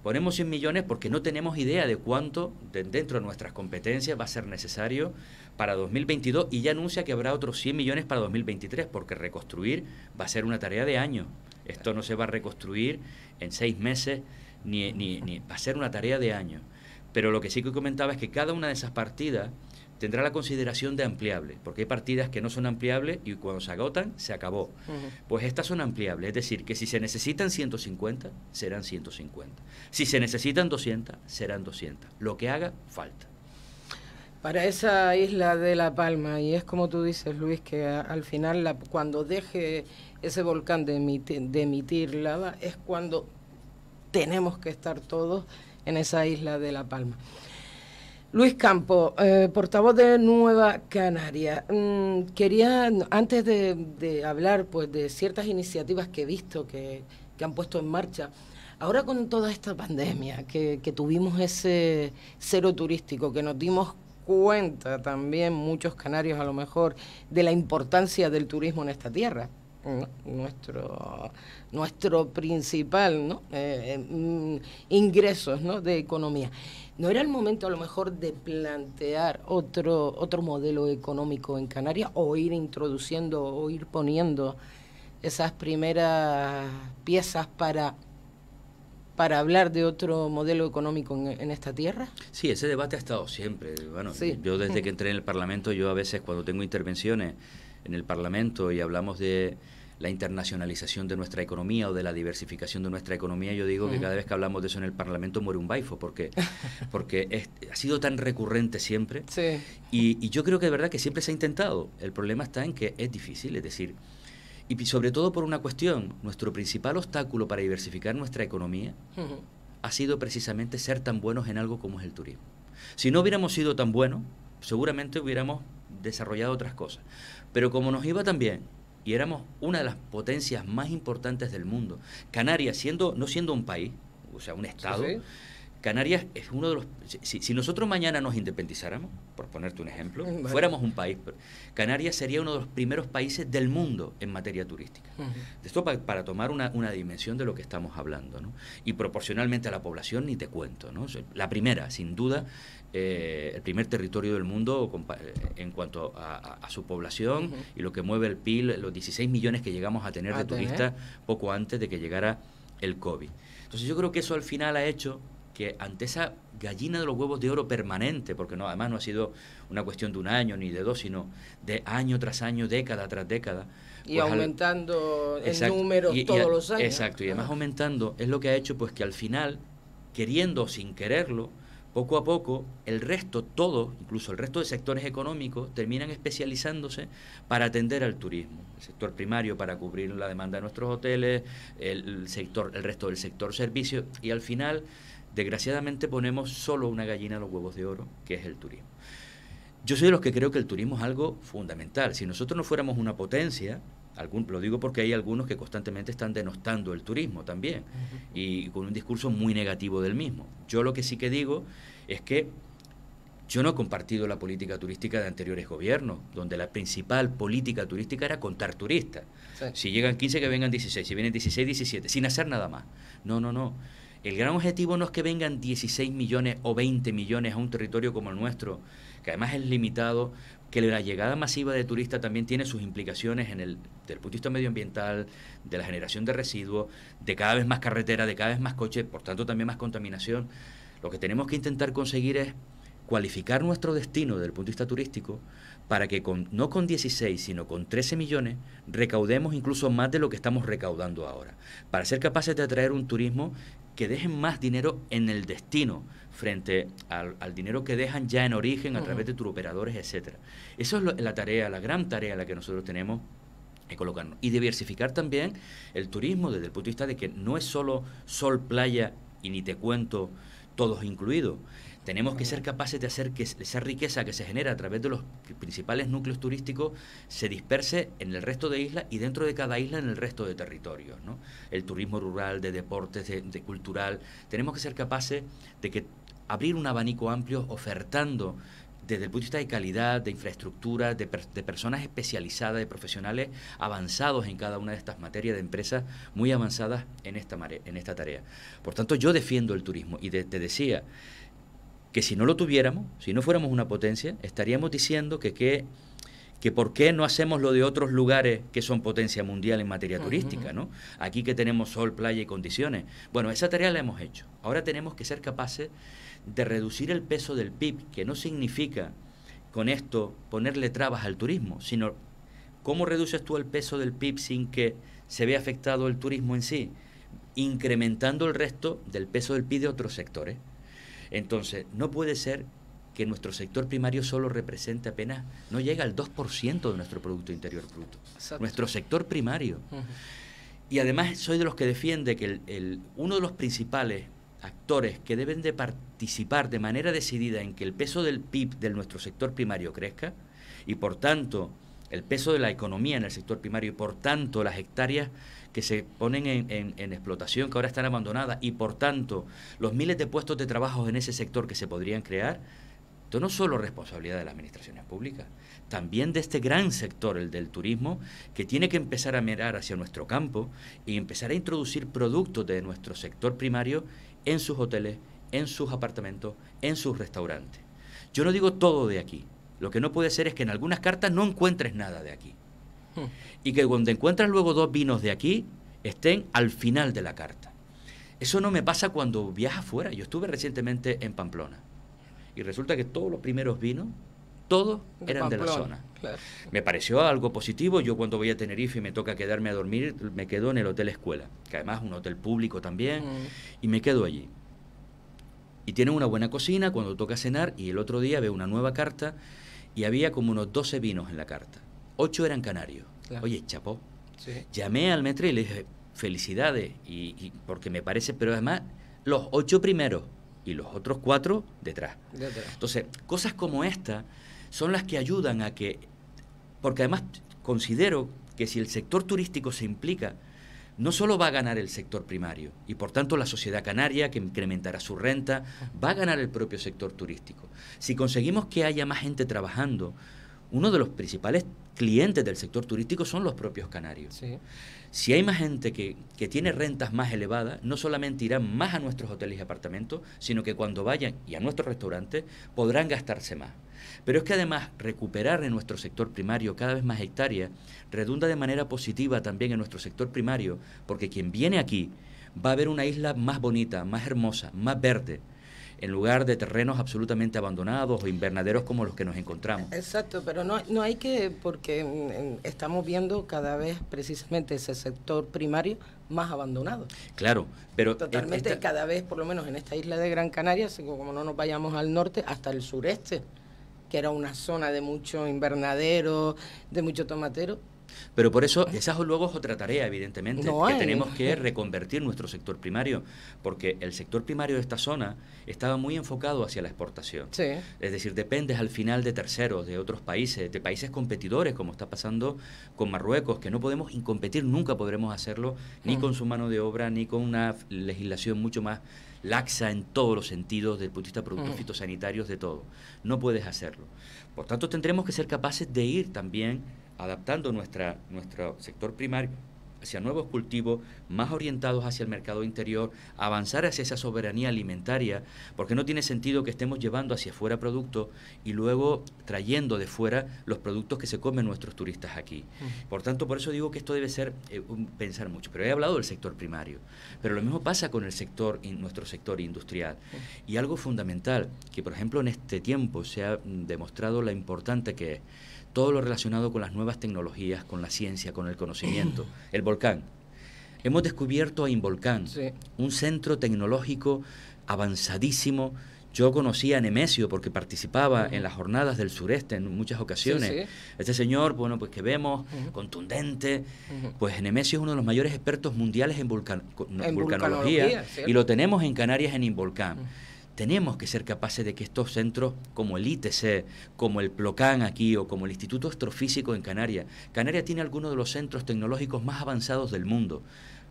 ponemos 100 millones porque no tenemos idea de cuánto dentro de nuestras competencias va a ser necesario para 2022, y ya anuncia que habrá otros 100 millones para 2023, porque reconstruir va a ser una tarea de años. Esto no se va a reconstruir en 6 meses, ni va a ser una tarea de años. Pero lo que sí que comentaba es que cada una de esas partidas tendrá la consideración de ampliable, porque hay partidas que no son ampliables y cuando se agotan, se acabó. Pues estas son ampliables, es decir, que si se necesitan 150, serán 150. Si se necesitan 200, serán 200. Lo que haga falta. Para esa isla de La Palma, y es como tú dices, Luis, que al final cuando deje ese volcán de emitir lava, es cuando tenemos que estar todos en esa isla de La Palma. Luis Campo, portavoz de Nueva Canaria. Quería, antes de hablar pues de ciertas iniciativas que he visto que han puesto en marcha, ahora con toda esta pandemia, que tuvimos ese cero turístico, que nos dimos cuenta también muchos canarios a lo mejor de la importancia del turismo en esta tierra, ¿no? Nuestro principal, ¿no? Ingresos, ¿no? De economía. ¿No era el momento a lo mejor de plantear otro modelo económico en Canarias, o ir introduciendo o ir poniendo esas primeras piezas para hablar de otro modelo económico en esta tierra? Sí, ese debate ha estado siempre. Bueno, sí. Yo desde que entré en el Parlamento, yo a veces cuando tengo intervenciones en el Parlamento y hablamos de la internacionalización de nuestra economía o de la diversificación de nuestra economía, yo digo que cada vez que hablamos de eso en el Parlamento muere un baifo, porque ha sido tan recurrente siempre. Sí. Y yo creo que de verdad que siempre se ha intentado. El problema está en que es difícil, es decir, y sobre todo por una cuestión, nuestro principal obstáculo para diversificar nuestra economía ha sido precisamente ser tan buenos en algo como es el turismo. Si no hubiéramos sido tan buenos, seguramente hubiéramos desarrollado otras cosas. Pero como nos iba tan bien, y éramos una de las potencias más importantes del mundo, Canarias, no siendo un país, o sea, un estado, sí, sí. Canarias es uno de los... Si nosotros mañana nos independizáramos, por ponerte un ejemplo, vale, fuéramos un país, Canarias sería uno de los primeros países del mundo en materia turística. Esto para tomar una dimensión de lo que estamos hablando, ¿no? Y proporcionalmente a la población ni te cuento, ¿no? La primera, sin duda, el primer territorio del mundo en cuanto a su población y lo que mueve el PIB, los 16 millones que llegamos a tener de turistas poco antes de que llegara el COVID. Entonces yo creo que eso al final ha hecho que ante esa gallina de los huevos de oro permanente, porque no, además no ha sido una cuestión de un año ni de dos, sino de año tras año, década tras década. Y pues aumentando el número todos los años. Exacto, y además aumentando es lo que ha hecho pues que al final, queriendo o sin quererlo, poco a poco, el resto, todo, incluso el resto de sectores económicos, terminan especializándose para atender al turismo. El sector primario para cubrir la demanda de nuestros hoteles, el resto del sector servicios, y al final, desgraciadamente, ponemos solo una gallina a los huevos de oro, que es el turismo. Yo soy de los que creo que el turismo es algo fundamental. Si nosotros no fuéramos una potencia, lo digo porque hay algunos que constantemente están denostando el turismo también, y con un discurso muy negativo del mismo. Yo lo que sí que digo es que yo no he compartido la política turística de anteriores gobiernos, donde la principal política turística era contar turistas. Sí. Si llegan 15, que vengan 16, si vienen 16, 17, sin hacer nada más. No. El gran objetivo no es que vengan 16 millones o 20 millones a un territorio como el nuestro, que además es limitado, que la llegada masiva de turistas también tiene sus implicaciones desde el punto de vista medioambiental, de la generación de residuos, de cada vez más carretera, de cada vez más coches, por tanto también más contaminación. Lo que tenemos que intentar conseguir es cualificar nuestro destino desde el punto de vista turístico para que no con 16, sino con 13 millones recaudemos incluso más de lo que estamos recaudando ahora, para ser capaces de atraer un turismo que dejen más dinero en el destino frente al dinero que dejan ya en origen a través de turoperadores, etcétera. Eso es la gran tarea la que nosotros tenemos que colocarnos. Y diversificar también el turismo desde el punto de vista de que no es solo sol, playa y ni te cuento todos incluidos. Tenemos que ser capaces de hacer que esa riqueza que se genera a través de los principales núcleos turísticos se disperse en el resto de islas y dentro de cada isla en el resto de territorios, ¿no? El turismo rural, de deportes, de cultural. Tenemos que ser capaces de abrir un abanico amplio ofertando desde el punto de vista de calidad, de infraestructura, de personas especializadas, de profesionales avanzados en cada una de estas materias, de empresas muy avanzadas en esta tarea. Por tanto, yo defiendo el turismo y te decía que si no lo tuviéramos, si no fuéramos una potencia, estaríamos diciendo que por qué no hacemos lo de otros lugares que son potencia mundial en materia turística, ¿no? Aquí que tenemos sol, playa y condiciones. Bueno, esa tarea la hemos hecho. Ahora tenemos que ser capaces de reducir el peso del PIB, que no significa con esto ponerle trabas al turismo, sino cómo reduces tú el peso del PIB sin que se vea afectado el turismo en sí, incrementando el resto del peso del PIB de otros sectores. Entonces, no puede ser que nuestro sector primario solo represente apenas, no llega al 2% de nuestro Producto Interior Bruto. Exacto. Nuestro sector primario. Y además soy de los que defiende que uno de los principales actores que deben de participar de manera decidida en que el peso del PIB de nuestro sector primario crezca y por tanto el peso de la economía en el sector primario y por tanto las hectáreas que se ponen en explotación, que ahora están abandonadas, y por tanto los miles de puestos de trabajo en ese sector que se podrían crear, esto no es solo responsabilidad de las administraciones públicas, también de este gran sector, el del turismo, que tiene que empezar a mirar hacia nuestro campo y empezar a introducir productos de nuestro sector primario en sus hoteles, en sus apartamentos, en sus restaurantes. Yo no digo todo de aquí. Lo que no puede ser es que en algunas cartas no encuentres nada de aquí. Y que cuando encuentras luego 2 vinos de aquí, estén al final de la carta. Eso no me pasa cuando viajas fuera. Yo estuve recientemente en Pamplona. Y resulta que todos los primeros vinos, todos eran de la zona. Claro. Me pareció algo positivo. Yo cuando voy a Tenerife y me toca quedarme a dormir, me quedo en el Hotel Escuela, que además es un hotel público también, y me quedo allí. Y tienen una buena cocina cuando toca cenar, y el otro día veo una nueva carta y había como unos 12 vinos en la carta. 8 eran canarios. Claro. Oye, chapó. Sí. Llamé al maître y le dije, felicidades, y porque me parece, pero además los 8 primeros y los otros 4 detrás. Entonces, cosas como esta son las que ayudan a que... Porque además considero que si el sector turístico se implica, no solo va a ganar el sector primario, y por tanto la sociedad canaria, que incrementará su renta, va a ganar el propio sector turístico. Si conseguimos que haya más gente trabajando, uno de los principales clientes del sector turístico son los propios canarios. Sí. Si hay más gente que tiene rentas más elevadas, no solamente irán más a nuestros hoteles y apartamentos, sino que cuando vayan y a nuestros restaurantes podrán gastarse más. Pero es que además recuperar en nuestro sector primario cada vez más hectáreas redunda de manera positiva también en nuestro sector primario, porque quien viene aquí va a ver una isla más bonita, más hermosa, más verde, en lugar de terrenos absolutamente abandonados o invernaderos como los que nos encontramos. Exacto, pero no hay que, porque estamos viendo cada vez precisamente ese sector primario más abandonado. Claro, pero... Totalmente, cada vez, por lo menos en esta isla de Gran Canaria, como no nos vayamos al norte, hasta el sureste, que era una zona de mucho invernadero, de mucho tomatero. Pero por eso, esa luego es otra tarea, evidentemente, que tenemos que reconvertir nuestro sector primario, porque el sector primario de esta zona estaba muy enfocado hacia la exportación. Sí. Es decir, dependes al final de terceros, de otros países, de países competidores, como está pasando con Marruecos, que no podemos competir, nunca podremos hacerlo, ni con su mano de obra, ni con una legislación mucho más laxa en todos los sentidos, desde el punto de vista de productos fitosanitarios, de todo. No puedes hacerlo. Por tanto, tendremos que ser capaces de ir también adaptando nuestro sector primario hacia nuevos cultivos más orientados hacia el mercado interior, avanzar hacia esa soberanía alimentaria, porque no tiene sentido que estemos llevando hacia afuera productos y luego trayendo de fuera los productos que se comen nuestros turistas aquí. Por tanto, por eso digo que esto debe ser pensar mucho. Pero he hablado del sector primario, pero lo mismo pasa con el sector, nuestro sector industrial. Y algo fundamental, que por ejemplo en este tiempo se ha demostrado la importante que es todo lo relacionado con las nuevas tecnologías, con la ciencia, con el conocimiento. El volcán. Hemos descubierto a Involcán, un centro tecnológico avanzadísimo. Yo conocí a Nemesio porque participaba en las jornadas del sureste en muchas ocasiones. Este señor, bueno, pues que vemos, contundente, pues Nemesio es uno de los mayores expertos mundiales en vulcanología y lo tenemos en Canarias en Involcán. Tenemos que ser capaces de que estos centros como el ITC, como el PLOCAN aquí o como el Instituto Astrofísico en Canarias, Canarias tiene algunos de los centros tecnológicos más avanzados del mundo,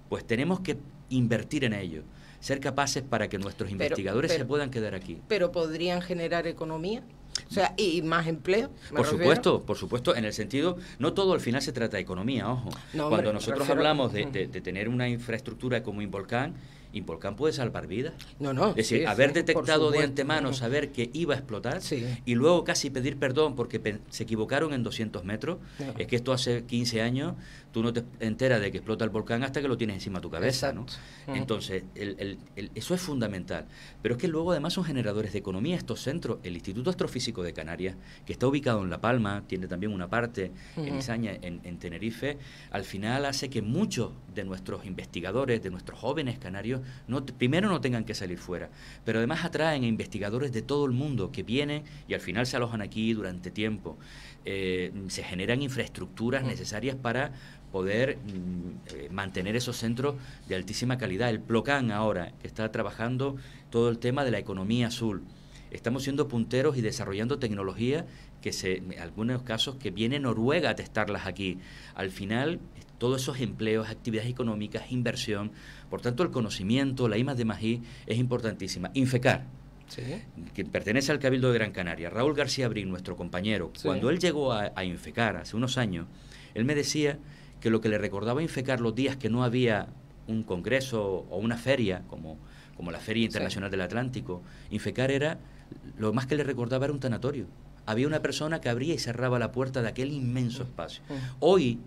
pues tenemos que invertir en ello, ser capaces para que nuestros investigadores se puedan quedar aquí. ¿Pero podrían generar economía? O sea, y más empleo. Por supuesto, en el sentido, no todo al final se trata de economía, ojo. No, cuando nosotros hablamos de tener una infraestructura como Involcán puede salvar vidas. Es decir, haber detectado de antemano, saber que iba a explotar y luego casi pedir perdón porque se equivocaron en 200 metros. Es que esto hace 15 años, tú no te enteras de que explota el volcán hasta que lo tienes encima de tu cabeza, ¿no? Entonces, eso es fundamental. Pero es que luego además son generadores de economía estos centros. El Instituto Astrofísico de Canarias, que está ubicado en La Palma, tiene también una parte en Izaña, en Tenerife, al final hace que muchos de nuestros investigadores, de nuestros jóvenes canarios, primero no tengan que salir fuera, pero además atraen a investigadores de todo el mundo que vienen y al final se alojan aquí durante tiempo. Se generan infraestructuras necesarias para poder mantener esos centros de altísima calidad. El PLOCAN ahora, que está trabajando todo el tema de la economía azul. Estamos siendo punteros y desarrollando tecnología en algunos casos que viene Noruega a testarlas aquí. Al final, todos esos empleos, actividades económicas, inversión. Por tanto, el conocimiento, la I+D+I es importantísima. Infecar, que pertenece al Cabildo de Gran Canaria. Raúl García Brin, nuestro compañero, cuando él llegó a Infecar hace unos años, él me decía que lo que le recordaba Infecar los días que no había un congreso o una feria, como la Feria Internacional del Atlántico, Infecar era, lo más que le recordaba era un tanatorio. Había una persona que abría y cerraba la puerta de aquel inmenso espacio. Hoy,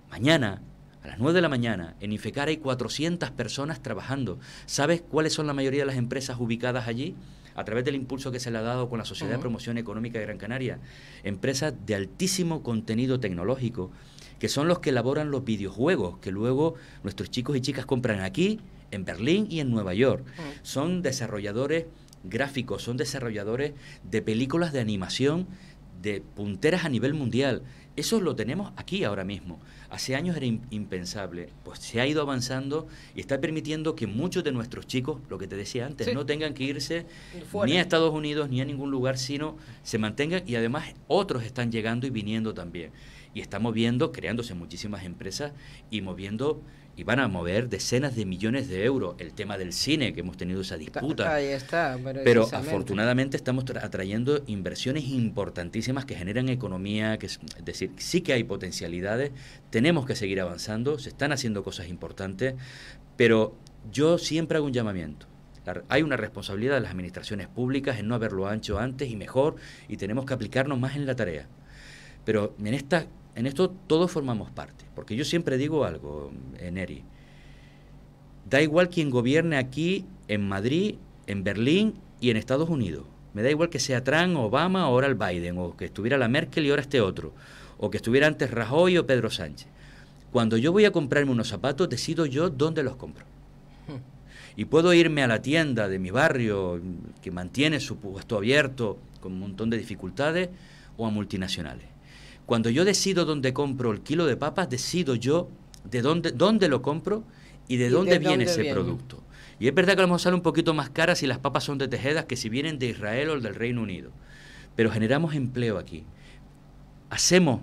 mañana, a las 9 de la mañana, en Infecar hay 400 personas trabajando. ¿Sabes cuáles son la mayoría de las empresas ubicadas allí? A través del impulso que se le ha dado con la Sociedad de Promoción Económica de Gran Canaria. Empresas de altísimo contenido tecnológico, que son los que elaboran los videojuegos, que luego nuestros chicos y chicas compran aquí, en Berlín y en Nueva York. Son desarrolladores gráficos, son desarrolladores de películas de animación de punteras a nivel mundial. Eso lo tenemos aquí ahora mismo. hace años era impensable, pues se ha ido avanzando y está permitiendo que muchos de nuestros chicos, lo que te decía antes, no tengan que irse ni a Estados Unidos ni a ningún lugar, sino se mantengan, y además otros están llegando y viniendo también. Y estamos viendo, creándose muchísimas empresas y moviendo, y van a mover decenas de millones de euros. El tema del cine, que hemos tenido esa disputa. Ahí está, pero afortunadamente estamos atrayendo inversiones importantísimas que generan economía, es decir, sí que hay potencialidades, tenemos que seguir avanzando, se están haciendo cosas importantes, pero yo siempre hago un llamamiento. Hay una responsabilidad de las administraciones públicas en no haberlo hecho antes y mejor, y tenemos que aplicarnos más en la tarea. Pero en esto todos formamos parte, porque yo siempre digo algo, Neri, da igual quien gobierne aquí, en Madrid, en Berlín y en Estados Unidos. Me da igual que sea Trump, Obama, ahora el Biden, o que estuviera la Merkel y ahora este otro, o que estuviera antes Rajoy o Pedro Sánchez. Cuando yo voy a comprarme unos zapatos, decido yo dónde los compro. Y puedo irme a la tienda de mi barrio, que mantiene su puesto abierto, con un montón de dificultades, o a multinacionales. Cuando yo decido dónde compro el kilo de papas, decido yo de dónde lo compro y de dónde viene ese producto. Y es verdad que a lo mejor sale un poquito más cara si las papas son de Tejedas que si vienen de Israel o del Reino Unido. Pero generamos empleo aquí. Hacemos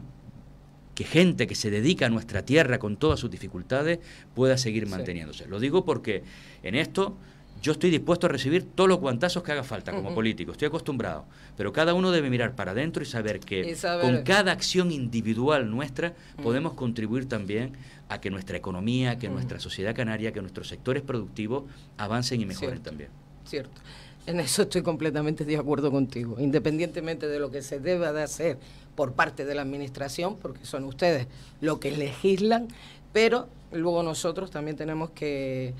que gente que se dedica a nuestra tierra con todas sus dificultades pueda seguir manteniéndose. Lo digo porque en esto yo estoy dispuesto a recibir todos los guantazos que haga falta como político, estoy acostumbrado, pero cada uno debe mirar para adentro y saber que con cada acción individual nuestra podemos contribuir también a que nuestra economía, que nuestra sociedad canaria, que nuestros sectores productivos avancen y mejoren también. Cierto. En eso estoy completamente de acuerdo contigo, independientemente de lo que se deba de hacer por parte de la administración, porque son ustedes los que legislan, pero luego nosotros también tenemos que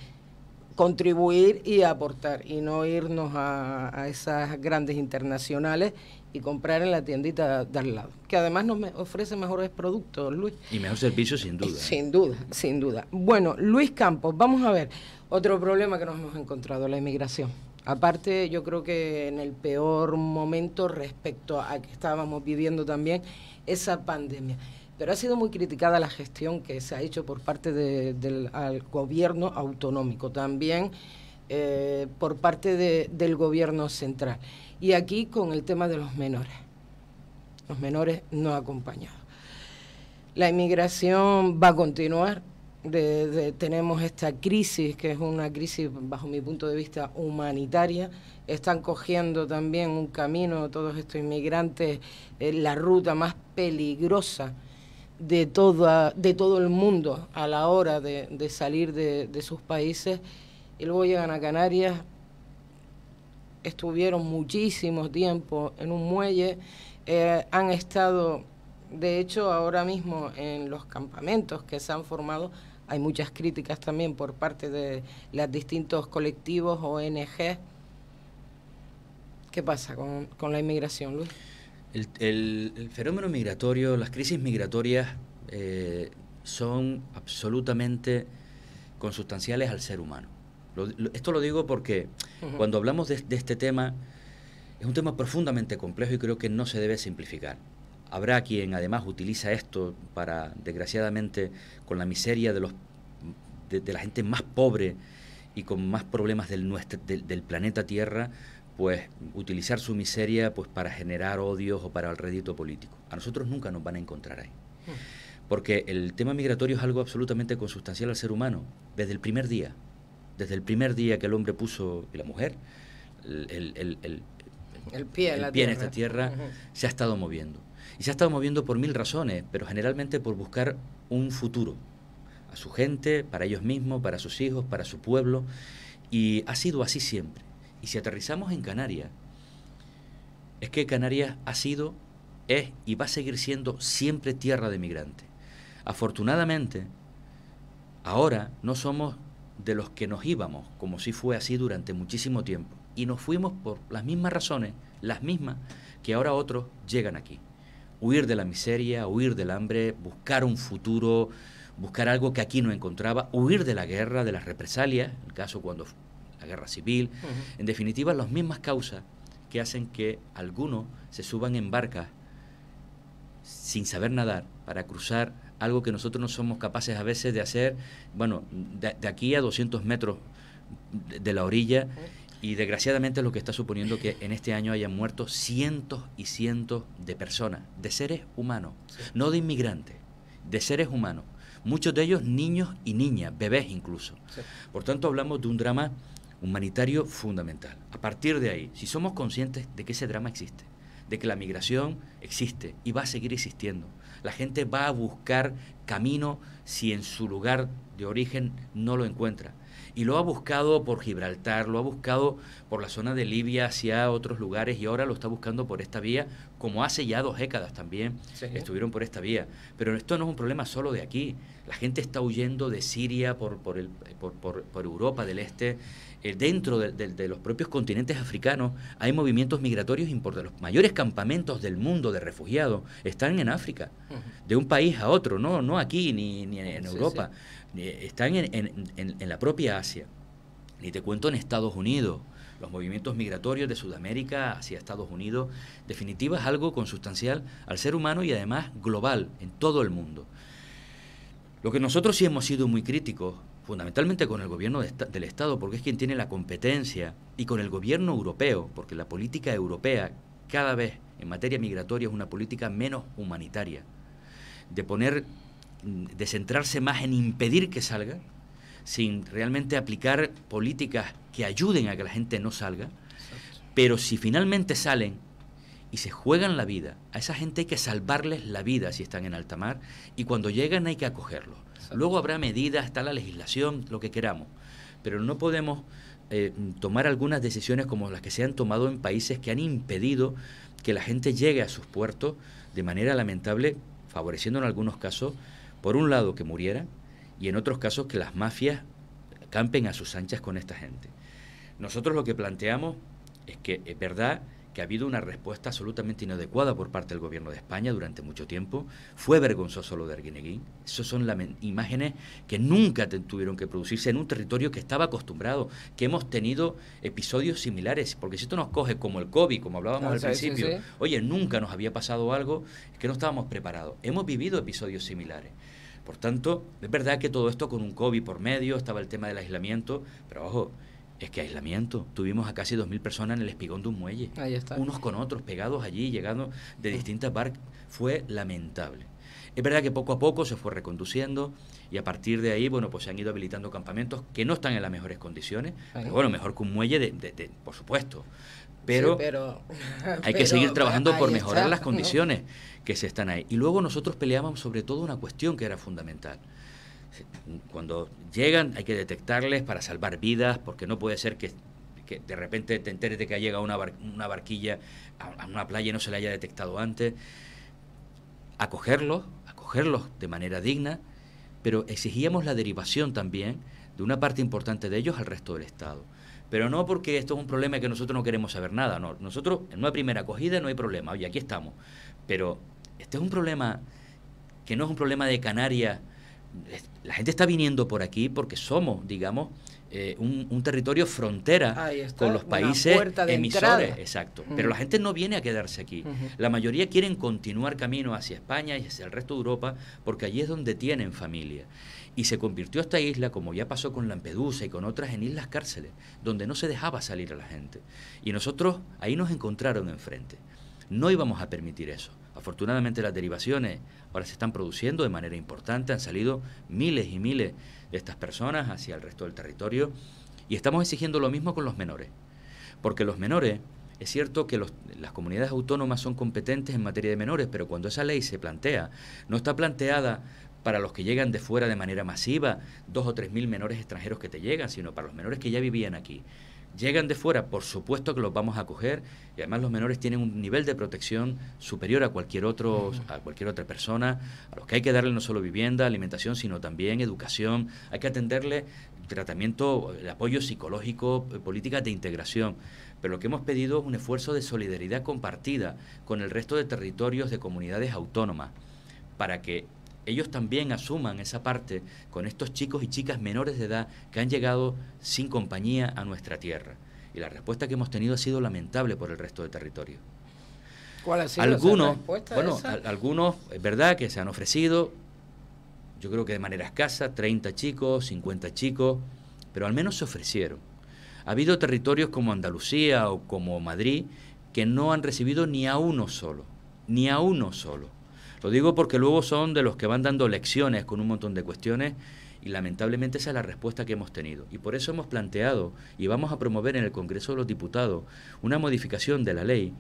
contribuir y aportar y no irnos a esas grandes internacionales y comprar en la tiendita de al lado, que además nos ofrece mejores productos, Luis. Y mejor servicio, sin duda. Sin duda, sin duda. Bueno, Luis Campos, vamos a ver, otro problema que nos hemos encontrado, la inmigración. Aparte, yo creo que en el peor momento respecto a que estábamos viviendo también esa pandemia. Pero ha sido muy criticada la gestión que se ha hecho por parte del gobierno autonómico, también por parte del gobierno central. Y aquí con el tema de los menores no acompañados. La inmigración va a continuar. Tenemos esta crisis, que es una crisis, bajo mi punto de vista, humanitaria. Están cogiendo también un camino, todos estos inmigrantes, la ruta más peligrosa de todo el mundo a la hora de salir de sus países, y luego llegan a Canarias, estuvieron muchísimo tiempo en un muelle, han estado, de hecho ahora mismo en los campamentos que se han formado, hay muchas críticas también por parte de los distintos colectivos, ONG. ¿Qué pasa con la inmigración, Luis? El fenómeno migratorio, las crisis migratorias son absolutamente consustanciales al ser humano. Esto lo digo porque cuando hablamos de este tema, es un tema profundamente complejo y creo que no se debe simplificar. Habrá quien además utiliza esto para, desgraciadamente, con la miseria de la gente más pobre y con más problemas del planeta Tierra, pues utilizar su miseria pues para generar odios o para el rédito político. A nosotros nunca nos van a encontrar ahí. Porque el tema migratorio es algo absolutamente consustancial al ser humano, desde el primer día. Desde el primer día que el hombre puso, y la mujer, el pie en esta tierra, se ha estado moviendo. Y se ha estado moviendo por mil razones, pero generalmente por buscar un futuro a su gente, para ellos mismos, para sus hijos, para su pueblo. Y ha sido así siempre. Y si aterrizamos en Canarias, es que Canarias ha sido, es y va a seguir siendo siempre tierra de migrantes. Afortunadamente, ahora no somos de los que nos íbamos, como si fue así durante muchísimo tiempo. Y nos fuimos por las mismas razones, las mismas que ahora otros llegan aquí. Huir de la miseria, huir del hambre, buscar un futuro, buscar algo que aquí no encontraba, huir de la guerra, de las represalias, en el caso cuando la guerra civil, en definitiva las mismas causas que hacen que algunos se suban en barcas sin saber nadar para cruzar algo que nosotros no somos capaces a veces de hacer, bueno, de aquí a 200 metros de la orilla, y desgraciadamente lo que está suponiendo que en este año hayan muerto cientos y cientos de personas, de seres humanos, no de inmigrantes, de seres humanos, muchos de ellos niños y niñas, bebés incluso. Por tanto, hablamos de un drama humanitario fundamental. A partir de ahí, si somos conscientes de que ese drama existe, de que la migración existe y va a seguir existiendo, la gente va a buscar camino si en su lugar de origen no lo encuentra. Y lo ha buscado por Gibraltar, lo ha buscado por la zona de Libia hacia otros lugares, y ahora lo está buscando por esta vía, como hace ya 2 décadas también estuvieron por esta vía. Pero esto no es un problema solo de aquí. La gente está huyendo de Siria por Europa del Este. Dentro de los propios continentes africanos hay movimientos migratorios importantes. Los mayores campamentos del mundo de refugiados están en África, de un país a otro, no aquí ni en Europa. Están en la propia Asia. Ni te cuento en Estados Unidos. Los movimientos migratorios de Sudamérica hacia Estados Unidos, definitiva, es algo consustancial al ser humano y además global, en todo el mundo. Lo que nosotros sí hemos sido muy críticos, fundamentalmente con el gobierno del Estado, porque es quien tiene la competencia, y con el gobierno europeo, porque la política europea cada vez en materia migratoria es una política menos humanitaria, de centrarse más en impedir que salga, sin realmente aplicar políticas que ayuden a que la gente no salga. Pero si finalmente salen y se juegan la vida, a esa gente hay que salvarles la vida si están en alta mar, y cuando llegan hay que acogerlos. Luego habrá medidas, está la legislación, lo que queramos, pero no podemos tomar algunas decisiones como las que se han tomado en países que han impedido que la gente llegue a sus puertos de manera lamentable, favoreciendo en algunos casos, por un lado, que murieran, y en otros casos que las mafias campen a sus anchas con esta gente. Nosotros lo que planteamos es que es verdad que ha habido una respuesta absolutamente inadecuada por parte del gobierno de España durante mucho tiempo. Fue vergonzoso lo de Arguineguín. Esas son imágenes que nunca tuvieron que producirse en un territorio que estaba acostumbrado, que hemos tenido episodios similares, porque si esto nos coge como el COVID, como hablábamos al principio, oye, nunca nos había pasado algo, es que no estábamos preparados. Hemos vivido episodios similares. Por tanto, es verdad que todo esto con un COVID por medio, estaba el tema del aislamiento, pero ojo, es que aislamiento. Tuvimos a casi 2.000 personas en el espigón de un muelle. Ahí está. Unos con otros, pegados allí, llegando de distintas barcas. Fue lamentable. Es verdad que poco a poco se fue reconduciendo, y a partir de ahí, bueno, pues se han ido habilitando campamentos que no están en las mejores condiciones. Pero bueno, mejor que un muelle, por supuesto. Pero, hay que seguir trabajando por mejorar las condiciones que se están ahí. Y luego nosotros peleábamos sobre todo una cuestión que era fundamental. Cuando llegan hay que detectarles para salvar vidas, porque no puede ser que de repente te enteres de que ha llegado una barquilla a una playa y no se la haya detectado antes. Acogerlos de manera digna, pero exigíamos la derivación también de una parte importante de ellos al resto del Estado. Pero no porque esto es un problema que nosotros no queremos saber nada, no. Nosotros en una primera acogida no hay problema, oye, aquí estamos. Pero este es un problema que no es un problema de Canarias. La gente está viniendo por aquí porque somos, digamos, un territorio frontera con los países emisores. Exacto. Pero la gente no viene a quedarse aquí. La mayoría quieren continuar camino hacia España y hacia el resto de Europa, porque allí es donde tienen familia. Y se convirtió esta isla, como ya pasó con Lampedusa y con otras, en islas cárceles, donde no se dejaba salir a la gente. Y nosotros ahí nos encontraron enfrente. No íbamos a permitir eso. Afortunadamente las derivaciones ahora se están produciendo de manera importante, han salido miles y miles de estas personas hacia el resto del territorio, y estamos exigiendo lo mismo con los menores, porque los menores, es cierto que las comunidades autónomas son competentes en materia de menores, pero cuando esa ley se plantea, no está planteada para los que llegan de fuera de manera masiva, 2 o 3 mil menores extranjeros que te llegan, sino para los menores que ya vivían aquí. Llegan de fuera, por supuesto que los vamos a acoger, y además los menores tienen un nivel de protección superior a cualquier otra persona, a los que hay que darle no solo vivienda, alimentación, sino también educación. Hay que atenderle tratamiento, el apoyo psicológico, políticas de integración. Pero lo que hemos pedido es un esfuerzo de solidaridad compartida con el resto de territorios de comunidades autónomas, para que ellos también asuman esa parte con estos chicos y chicas menores de edad que han llegado sin compañía a nuestra tierra. Y la respuesta que hemos tenido ha sido lamentable por el resto del territorio. ¿Cuál ha sido esa respuesta? Bueno, algunos, es verdad que se han ofrecido, yo creo que de manera escasa, 30 chicos, 50 chicos, pero al menos se ofrecieron. Ha habido territorios como Andalucía o como Madrid que no han recibido ni a uno solo, ni a uno solo. Lo digo porque luego son de los que van dando lecciones con un montón de cuestiones y lamentablemente esa es la respuesta que hemos tenido. Y por eso hemos planteado y vamos a promover en el Congreso de los Diputados una modificación de la ley,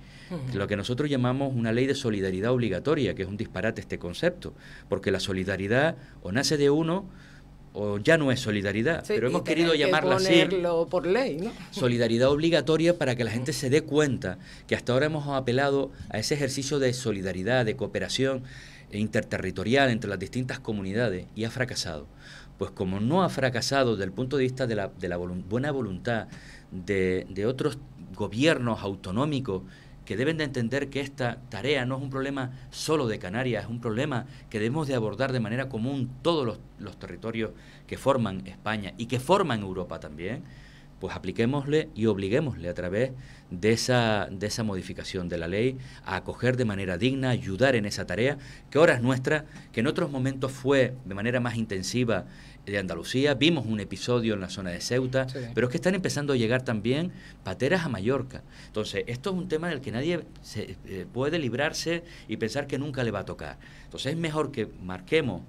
lo que nosotros llamamos una ley de solidaridad obligatoria, que es un disparate este concepto, porque la solidaridad o nace de uno o ya no es solidaridad, sí, pero hemos querido llamarla así, por ley, ¿no? Solidaridad obligatoria, para que la gente se dé cuenta que hasta ahora hemos apelado a ese ejercicio de solidaridad, de cooperación interterritorial entre las distintas comunidades y ha fracasado. Pues como no ha fracasado desde el punto de vista de la buena voluntad de otros gobiernos autonómicos que deben de entender que esta tarea no es un problema solo de Canarias, es un problema que debemos de abordar de manera común todos los territorios que forman España y que forman Europa también, pues apliquémosle y obliguémosle a través de esa modificación de la ley a acoger de manera digna, ayudar en esa tarea, que ahora es nuestra, que en otros momentos fue de manera más intensiva de Andalucía, vimos un episodio en la zona de Ceuta, sí, pero es que están empezando a llegar también pateras a Mallorca. Entonces, esto es un tema del que nadie puede librarse y pensar que nunca le va a tocar. Entonces, es mejor que marquemos,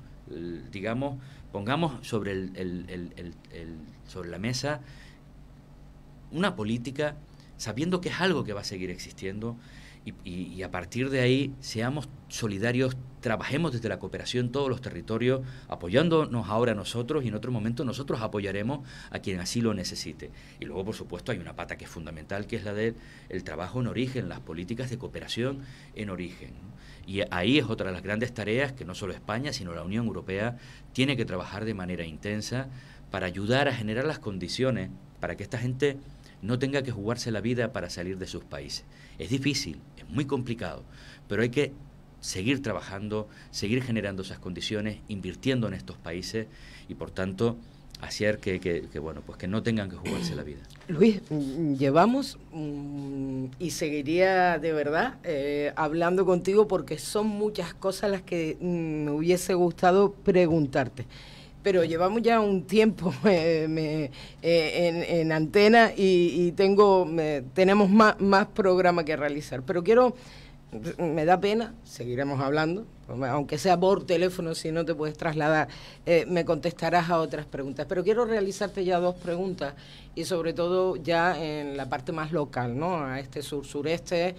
digamos, pongamos sobre sobre la mesa una política sabiendo que es algo que va a seguir existiendo y a partir de ahí seamos solidarios, trabajemos desde la cooperación en todos los territorios, apoyándonos ahora nosotros y en otro momento nosotros apoyaremos a quien así lo necesite. Y luego, por supuesto, hay una pata que es fundamental, que es la del trabajo en origen, las políticas de cooperación en origen, ¿no? Y ahí es otra de las grandes tareas que no solo España, sino la Unión Europea tiene que trabajar de manera intensa para ayudar a generar las condiciones para que esta gente no tenga que jugarse la vida para salir de sus países. Es difícil, es muy complicado, pero hay que seguir trabajando, seguir generando esas condiciones, invirtiendo en estos países y, por tanto, hacer que no tengan que jugarse la vida. Luis, llevamos y seguiría de verdad hablando contigo porque son muchas cosas las que me hubiese gustado preguntarte. Pero llevamos ya un tiempo en antena y tenemos más programa que realizar. Pero me da pena, seguiremos hablando, aunque sea por teléfono, si no te puedes trasladar, me contestarás a otras preguntas. Pero quiero realizarte ya 2 preguntas y sobre todo ya en la parte más local, ¿no? A este sur-sureste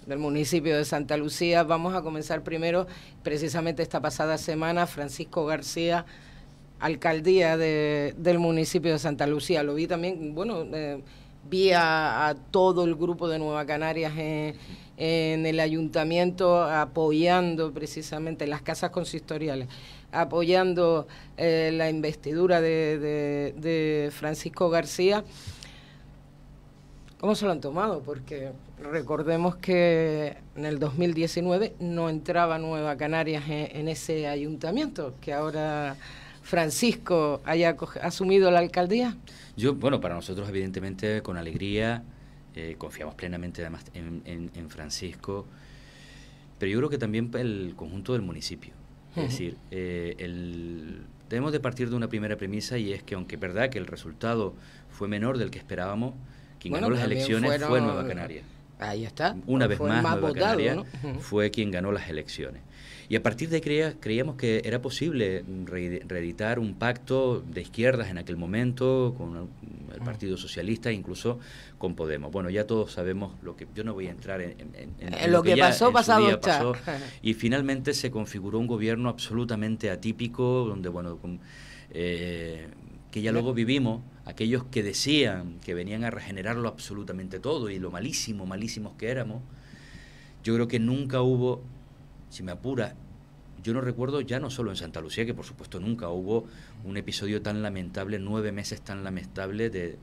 del municipio de Santa Lucía. Vamos a comenzar primero, precisamente esta pasada semana, Francisco García, alcaldía del municipio de Santa Lucía. Lo vi también, vi a todo el grupo de Nueva Canarias en el ayuntamiento apoyando precisamente las casas consistoriales, apoyando la investidura de Francisco García. ¿Cómo se lo han tomado? Porque recordemos que en el 2019 no entraba Nueva Canarias en ese ayuntamiento, que ahora Francisco haya asumido la alcaldía. Para nosotros evidentemente con alegría, confiamos plenamente además en Francisco, pero yo creo que también el conjunto del municipio. Es decir, debemos de partir de una primera premisa, y es que aunque es verdad que el resultado fue menor del que esperábamos, quien ganó las elecciones fue Nueva Canarias. Ahí está. Una vez más Nueva votado, Canarias, ¿no? fue quien ganó las elecciones. Y a partir de ahí creíamos que era posible reeditar un pacto de izquierdas en aquel momento con el Partido Socialista, incluso con Podemos. Bueno, ya todos sabemos lo que... Yo no voy a entrar en lo que pasó, pasado está. Y finalmente se configuró un gobierno absolutamente atípico, donde, que ya luego vivimos, aquellos que decían que venían a regenerarlo absolutamente todo y lo malísimos que éramos. Yo creo que nunca hubo... Si me apura, yo no recuerdo, ya no solo en Santa Lucía, que por supuesto nunca hubo un episodio tan lamentable, 9 meses tan lamentable de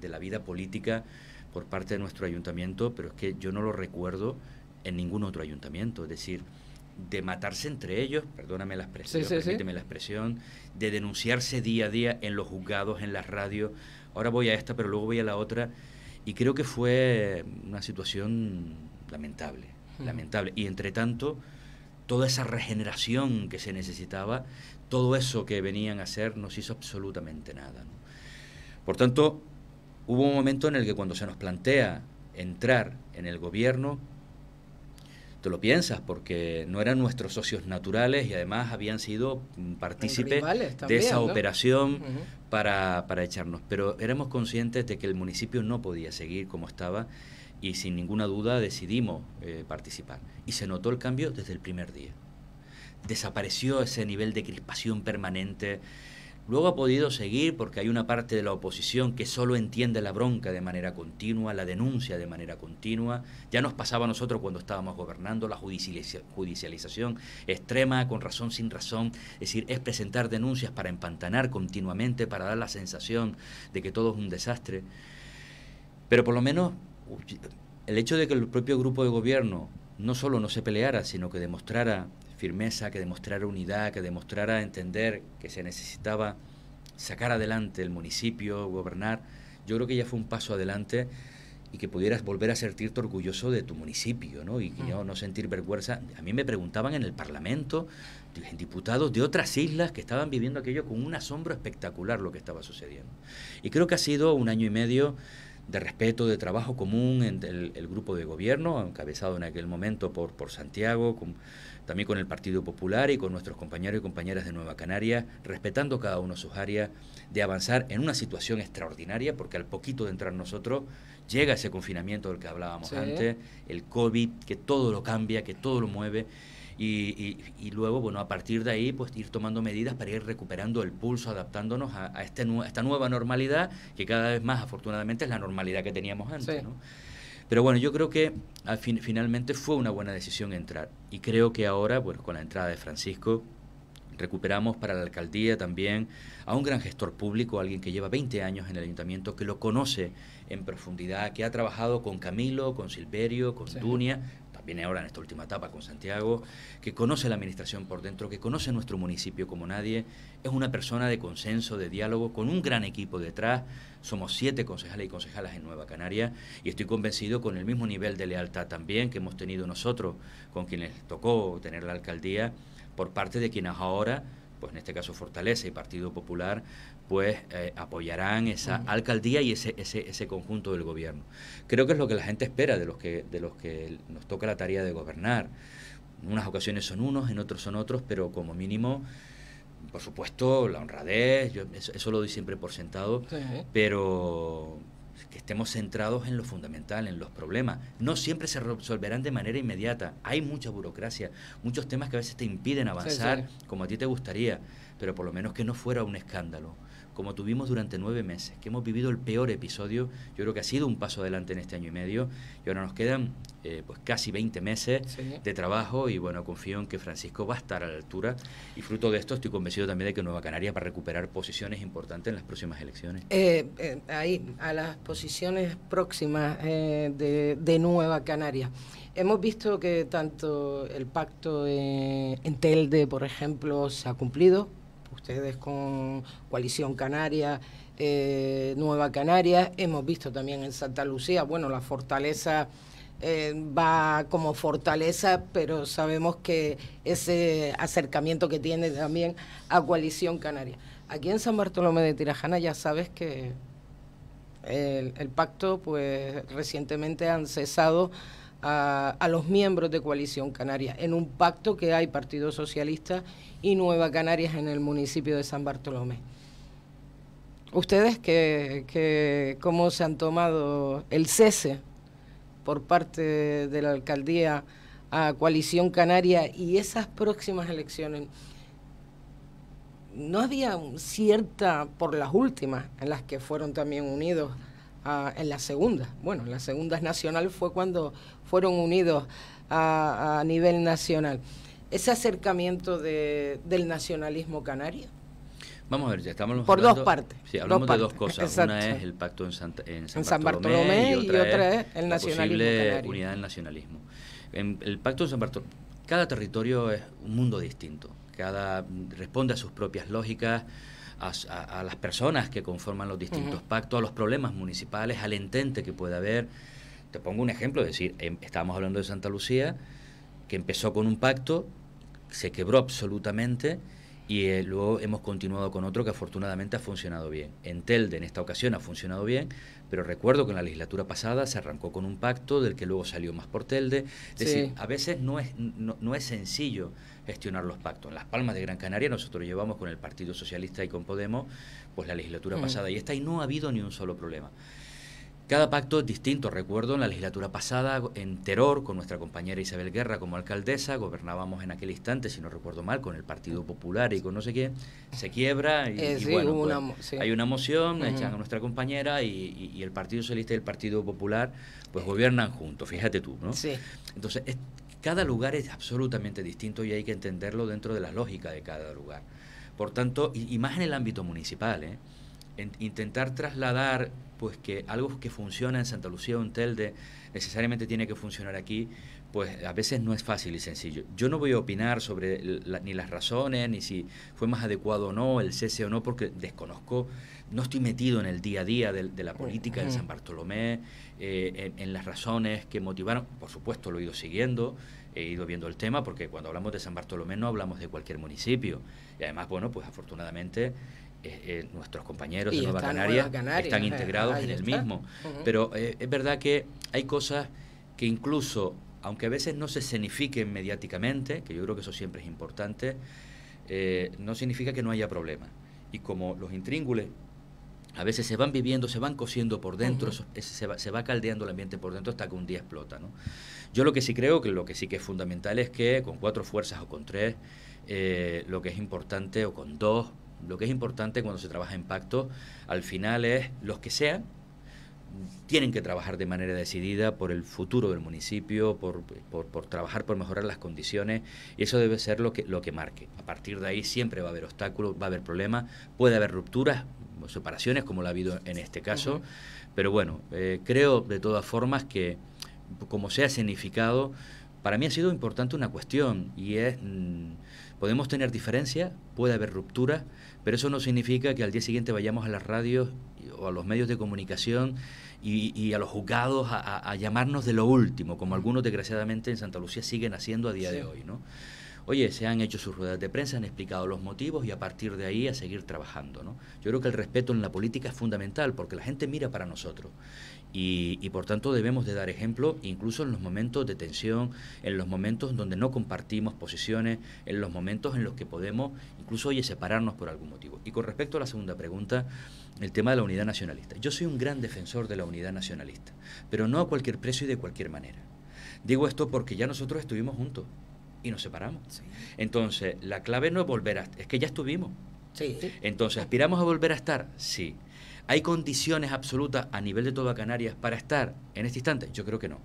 la vida política por parte de nuestro ayuntamiento, pero es que yo no lo recuerdo en ningún otro ayuntamiento. Es decir, de matarse entre ellos, perdóname la expresión, permíteme la expresión, de denunciarse día a día en los juzgados, en las radios. Ahora voy a esta, pero luego voy a la otra, y creo que fue una situación lamentable. Y entre tanto, toda esa regeneración que se necesitaba, todo eso que venían a hacer no se hizo absolutamente nada, ¿no? Por tanto, hubo un momento en el que cuando se nos plantea entrar en el gobierno, te lo piensas, porque no eran nuestros socios naturales y además habían sido partícipes de esa operación para echarnos. Pero éramos conscientes de que el municipio no podía seguir como estaba y sin ninguna duda decidimos participar. Y se notó el cambio desde el primer día. Desapareció ese nivel de crispación permanente. Luego ha podido seguir porque hay una parte de la oposición que solo entiende la bronca de manera continua, la denuncia de manera continua. Ya nos pasaba a nosotros cuando estábamos gobernando, la judicialización extrema, con razón, sin razón. Es decir, es presentar denuncias para empantanar continuamente, para dar la sensación de que todo es un desastre. Pero por lo menos el hecho de que el propio grupo de gobierno no solo no se peleara, sino que demostrara firmeza, que demostrara unidad, que demostrara entender que se necesitaba sacar adelante el municipio, gobernar, yo creo que ya fue un paso adelante y que pudieras volver a sentirte orgulloso de tu municipio, ¿no? Y que no sentir vergüenza. A mí me preguntaban en el Parlamento, diputados de otras islas que estaban viviendo aquello con un asombro espectacular lo que estaba sucediendo. Y creo que ha sido un año y medio de respeto, de trabajo común entre el grupo de gobierno, encabezado en aquel momento por Santiago, también con el Partido Popular y con nuestros compañeros y compañeras de Nueva Canarias, respetando cada uno sus áreas, de avanzar en una situación extraordinaria, porque al poquito de entrar nosotros llega ese confinamiento del que hablábamos antes, el COVID, que todo lo cambia, que todo lo mueve, y luego, bueno, a partir de ahí, pues ir tomando medidas para ir recuperando el pulso, adaptándonos a esta nueva normalidad, que cada vez más, afortunadamente, es la normalidad que teníamos antes, ¿no? Pero bueno, yo creo que finalmente fue una buena decisión entrar. Y creo que ahora, bueno, con la entrada de Francisco, recuperamos para la alcaldía también a un gran gestor público, alguien que lleva 20 años en el ayuntamiento, que lo conoce en profundidad, que ha trabajado con Camilo, con Silverio, con Dunia, también ahora en esta última etapa con Santiago, que conoce la administración por dentro, que conoce nuestro municipio como nadie. Es una persona de consenso, de diálogo, con un gran equipo detrás. Somos 7 concejales y concejalas en Nueva Canaria y estoy convencido con el mismo nivel de lealtad también que hemos tenido nosotros con quienes tocó tener la alcaldía, por parte de quienes ahora, pues en este caso Fortaleza y Partido Popular, pues apoyarán esa alcaldía y ese conjunto del gobierno. Creo que es lo que la gente espera de los que nos toca la tarea de gobernar. En unas ocasiones son unos, en otros son otros, pero como mínimo, por supuesto, la honradez, eso lo doy siempre por sentado, pero que estemos centrados en lo fundamental, en los problemas. No siempre se resolverán de manera inmediata. Hay mucha burocracia, muchos temas que a veces te impiden avanzar como a ti te gustaría, pero por lo menos que no fuera un escándalo, como tuvimos durante 9 meses, que hemos vivido el peor episodio. Yo creo que ha sido un paso adelante en este año y medio, y ahora nos quedan pues casi 20 meses de trabajo, y bueno, confío en que Francisco va a estar a la altura, y fruto de esto estoy convencido también de que Nueva Canarias va a recuperar posiciones importantes en las próximas elecciones. Ahí, a las posiciones próximas de Nueva Canarias. Hemos visto que tanto el pacto en Telde, por ejemplo, se ha cumplido. Ustedes con Coalición Canaria, Nueva Canarias, hemos visto también en Santa Lucía, bueno, la Fortaleza va como Fortaleza, pero sabemos que ese acercamiento que tiene también a Coalición Canaria. Aquí en San Bartolomé de Tirajana ya sabes que el pacto, pues recientemente han cesado a los miembros de Coalición Canaria, en un pacto que hay Partido Socialista y Nueva Canarias en el municipio de San Bartolomé. ¿Ustedes cómo se han tomado el cese por parte de la alcaldía a Coalición Canaria y esas próximas elecciones? ¿No había cierta, por las últimas, en las que fueron también unidos, en la segunda? Bueno, en la segunda nacional fue cuando fueron unidos a nivel nacional. ¿Ese acercamiento del nacionalismo canario? Vamos a ver, ya estamos por hablando, dos partes. Sí, hablamos de dos cosas. Exacto. Una es el pacto en San Bartolomé y otra es el nacionalismo posible canario. Unidad del nacionalismo. En el pacto de San Bartolomé, cada territorio es un mundo distinto. Responde a sus propias lógicas, a las personas que conforman los distintos pactos, a los problemas municipales, al entente que puede haber. Te pongo un ejemplo, es decir, estábamos hablando de Santa Lucía, que empezó con un pacto, se quebró absolutamente, y luego hemos continuado con otro que afortunadamente ha funcionado bien. En Telde en esta ocasión ha funcionado bien, pero recuerdo que en la legislatura pasada se arrancó con un pacto del que luego salió más por Telde. Es decir, a veces no es sencillo gestionar los pactos. En Las Palmas de Gran Canaria nosotros llevamos con el Partido Socialista y con Podemos pues la legislatura pasada y esta, y no ha habido ni un solo problema. Cada pacto es distinto. Recuerdo en la legislatura pasada en Teror, con nuestra compañera Isabel Guerra como alcaldesa, gobernábamos en aquel instante, si no recuerdo mal, con el Partido Popular y con no sé quién, se quiebra y sí, bueno, pues, sí. hay una moción, echan a nuestra compañera y el Partido Socialista y el Partido Popular pues gobiernan juntos, fíjate tú, ¿no? Sí. Entonces, cada lugar es absolutamente distinto y hay que entenderlo dentro de la lógica de cada lugar. Por tanto, y más en el ámbito municipal, intentar trasladar pues que algo que funciona en Santa Lucía o en Telde necesariamente tiene que funcionar aquí, pues a veces no es fácil y sencillo. Yo no voy a opinar sobre ni las razones, ni si fue más adecuado o no, el cese o no, porque desconozco, no estoy metido en el día a día de la política de San Bartolomé, en las razones que motivaron. Por supuesto lo he ido siguiendo, he ido viendo el tema, porque cuando hablamos de San Bartolomé no hablamos de cualquier municipio. Y además, bueno, pues afortunadamente nuestros compañeros de Nueva Canarias están integrados en el mismo. Pero es verdad que hay cosas que incluso, aunque a veces no se escenifiquen mediáticamente, que yo creo que eso siempre es importante, no significa que no haya problema. Y como los intríngules a veces se van viviendo, se van cociendo por dentro, se va caldeando el ambiente por dentro hasta que un día explota, ¿no? Yo lo que sí creo, que lo que sí que es fundamental es que con 4 fuerzas o con 3, lo que es importante, o con 2, lo que es importante cuando se trabaja en pacto, al final es los que sean, tienen que trabajar de manera decidida por el futuro del municipio, por trabajar por mejorar las condiciones, y eso debe ser lo que marque. A partir de ahí siempre va a haber obstáculos, va a haber problemas, puede haber rupturas, separaciones como la ha habido en este caso, pero bueno, creo de todas formas que como sea significado, para mí ha sido importante una cuestión, y es, podemos tener diferencias, puede haber rupturas, pero eso no significa que al día siguiente vayamos a las radios o a los medios de comunicación y a los juzgados a llamarnos de lo último, como algunos desgraciadamente en Santa Lucía siguen haciendo a día de hoy, ¿no? Oye, se han hecho sus ruedas de prensa, han explicado los motivos y a partir de ahí a seguir trabajando, ¿no? Yo creo que el respeto en la política es fundamental porque la gente mira para nosotros y por tanto debemos de dar ejemplo incluso en los momentos de tensión, en los momentos donde no compartimos posiciones, en los momentos en los que podemos incluso, oye, separarnos por algún motivo. Y con respecto a la segunda pregunta, el tema de la unidad nacionalista. Yo soy un gran defensor de la unidad nacionalista, pero no a cualquier precio y de cualquier manera. Digo esto porque ya nosotros estuvimos juntos y nos separamos. Sí. Entonces, la clave no es volver a... es que ya estuvimos. Sí. Entonces, ¿aspiramos a volver a estar? Sí. ¿Hay condiciones absolutas a nivel de toda Canarias para estar en este instante? Yo creo que no.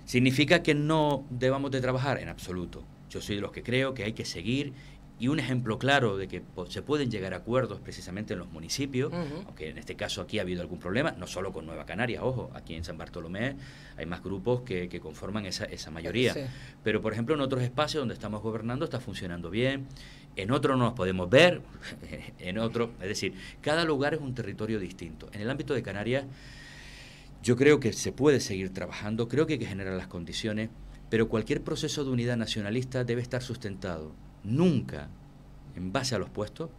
¿Significa que no debamos de trabajar? En absoluto. Yo soy de los que creo que hay que seguir, y un ejemplo claro de que se pueden llegar a acuerdos precisamente en los municipios, aunque en este caso aquí ha habido algún problema, no solo con Nueva Canarias, ojo, aquí en San Bartolomé hay más grupos que conforman esa mayoría, sí. Pero por ejemplo en otros espacios donde estamos gobernando está funcionando bien, en otros no nos podemos ver, en otros, es decir, cada lugar es un territorio distinto. En el ámbito de Canarias yo creo que se puede seguir trabajando, creo que hay que generar las condiciones, pero cualquier proceso de unidad nacionalista debe estar sustentado nunca en base a los puestos,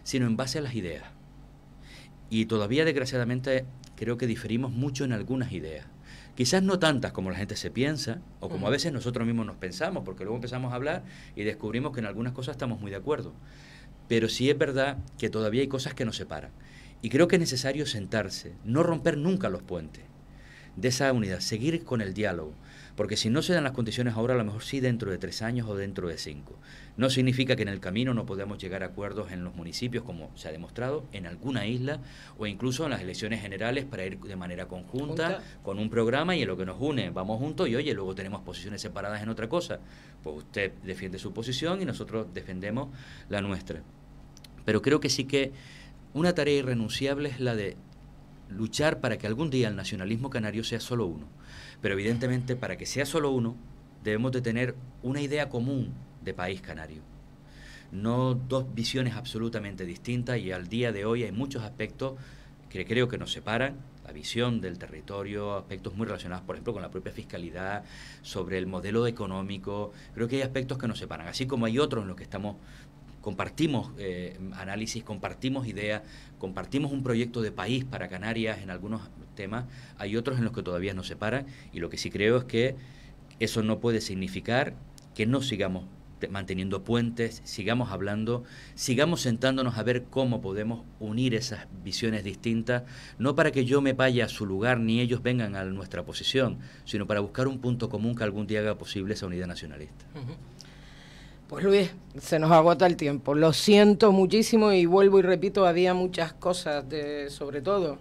sino en base a las ideas. Y todavía, desgraciadamente, creo que diferimos mucho en algunas ideas. Quizás no tantas como la gente se piensa, o como a veces nosotros mismos nos pensamos, porque luego empezamos a hablar y descubrimos que en algunas cosas estamos muy de acuerdo. Pero sí es verdad que todavía hay cosas que nos separan. Y creo que es necesario sentarse, no romper nunca los puentes de esa unidad, seguir con el diálogo. Porque si no se dan las condiciones ahora, a lo mejor sí dentro de 3 años o dentro de 5. No significa que en el camino no podamos llegar a acuerdos en los municipios, como se ha demostrado, en alguna isla, o incluso en las elecciones generales para ir de manera conjunta, con un programa y en lo que nos une, vamos juntos y oye, luego tenemos posiciones separadas en otra cosa. Pues usted defiende su posición y nosotros defendemos la nuestra. Pero creo que sí que una tarea irrenunciable es la de luchar para que algún día el nacionalismo canario sea solo uno. Pero evidentemente para que sea solo uno debemos de tener una idea común de país canario. No 2 visiones absolutamente distintas, y al día de hoy hay muchos aspectos que creo que nos separan, la visión del territorio, aspectos muy relacionados, por ejemplo, con la propia fiscalidad, sobre el modelo económico. Creo que hay aspectos que nos separan, así como hay otros en los que estamos compartimos análisis, compartimos ideas, compartimos un proyecto de país para Canarias en algunos temas, hay otros en los que todavía nos separan, y lo que sí creo es que eso no puede significar que no sigamos manteniendo puentes, sigamos hablando, sigamos sentándonos a ver cómo podemos unir esas visiones distintas, no para que yo me vaya a su lugar ni ellos vengan a nuestra posición, sino para buscar un punto común que algún día haga posible esa unidad nacionalista. Pues Luis, se nos agota el tiempo, lo siento muchísimo y vuelvo y repito, había muchas cosas, sobre todo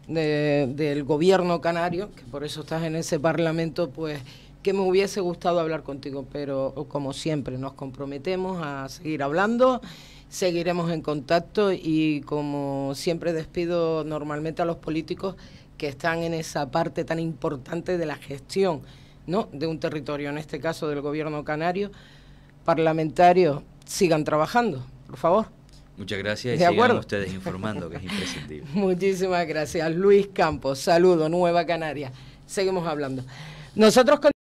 del gobierno canario, que por eso estás en ese parlamento, pues que me hubiese gustado hablar contigo, pero como siempre nos comprometemos a seguir hablando, seguiremos en contacto y como siempre despido normalmente a los políticos que están en esa parte tan importante de la gestión, ¿no?, de un territorio, en este caso del gobierno canario. Parlamentarios, sigan trabajando, por favor. Muchas gracias y sigan ustedes informando, que es imprescindible. Muchísimas gracias. Luis Campos, saludo, Nueva Canaria. Seguimos hablando. Nosotros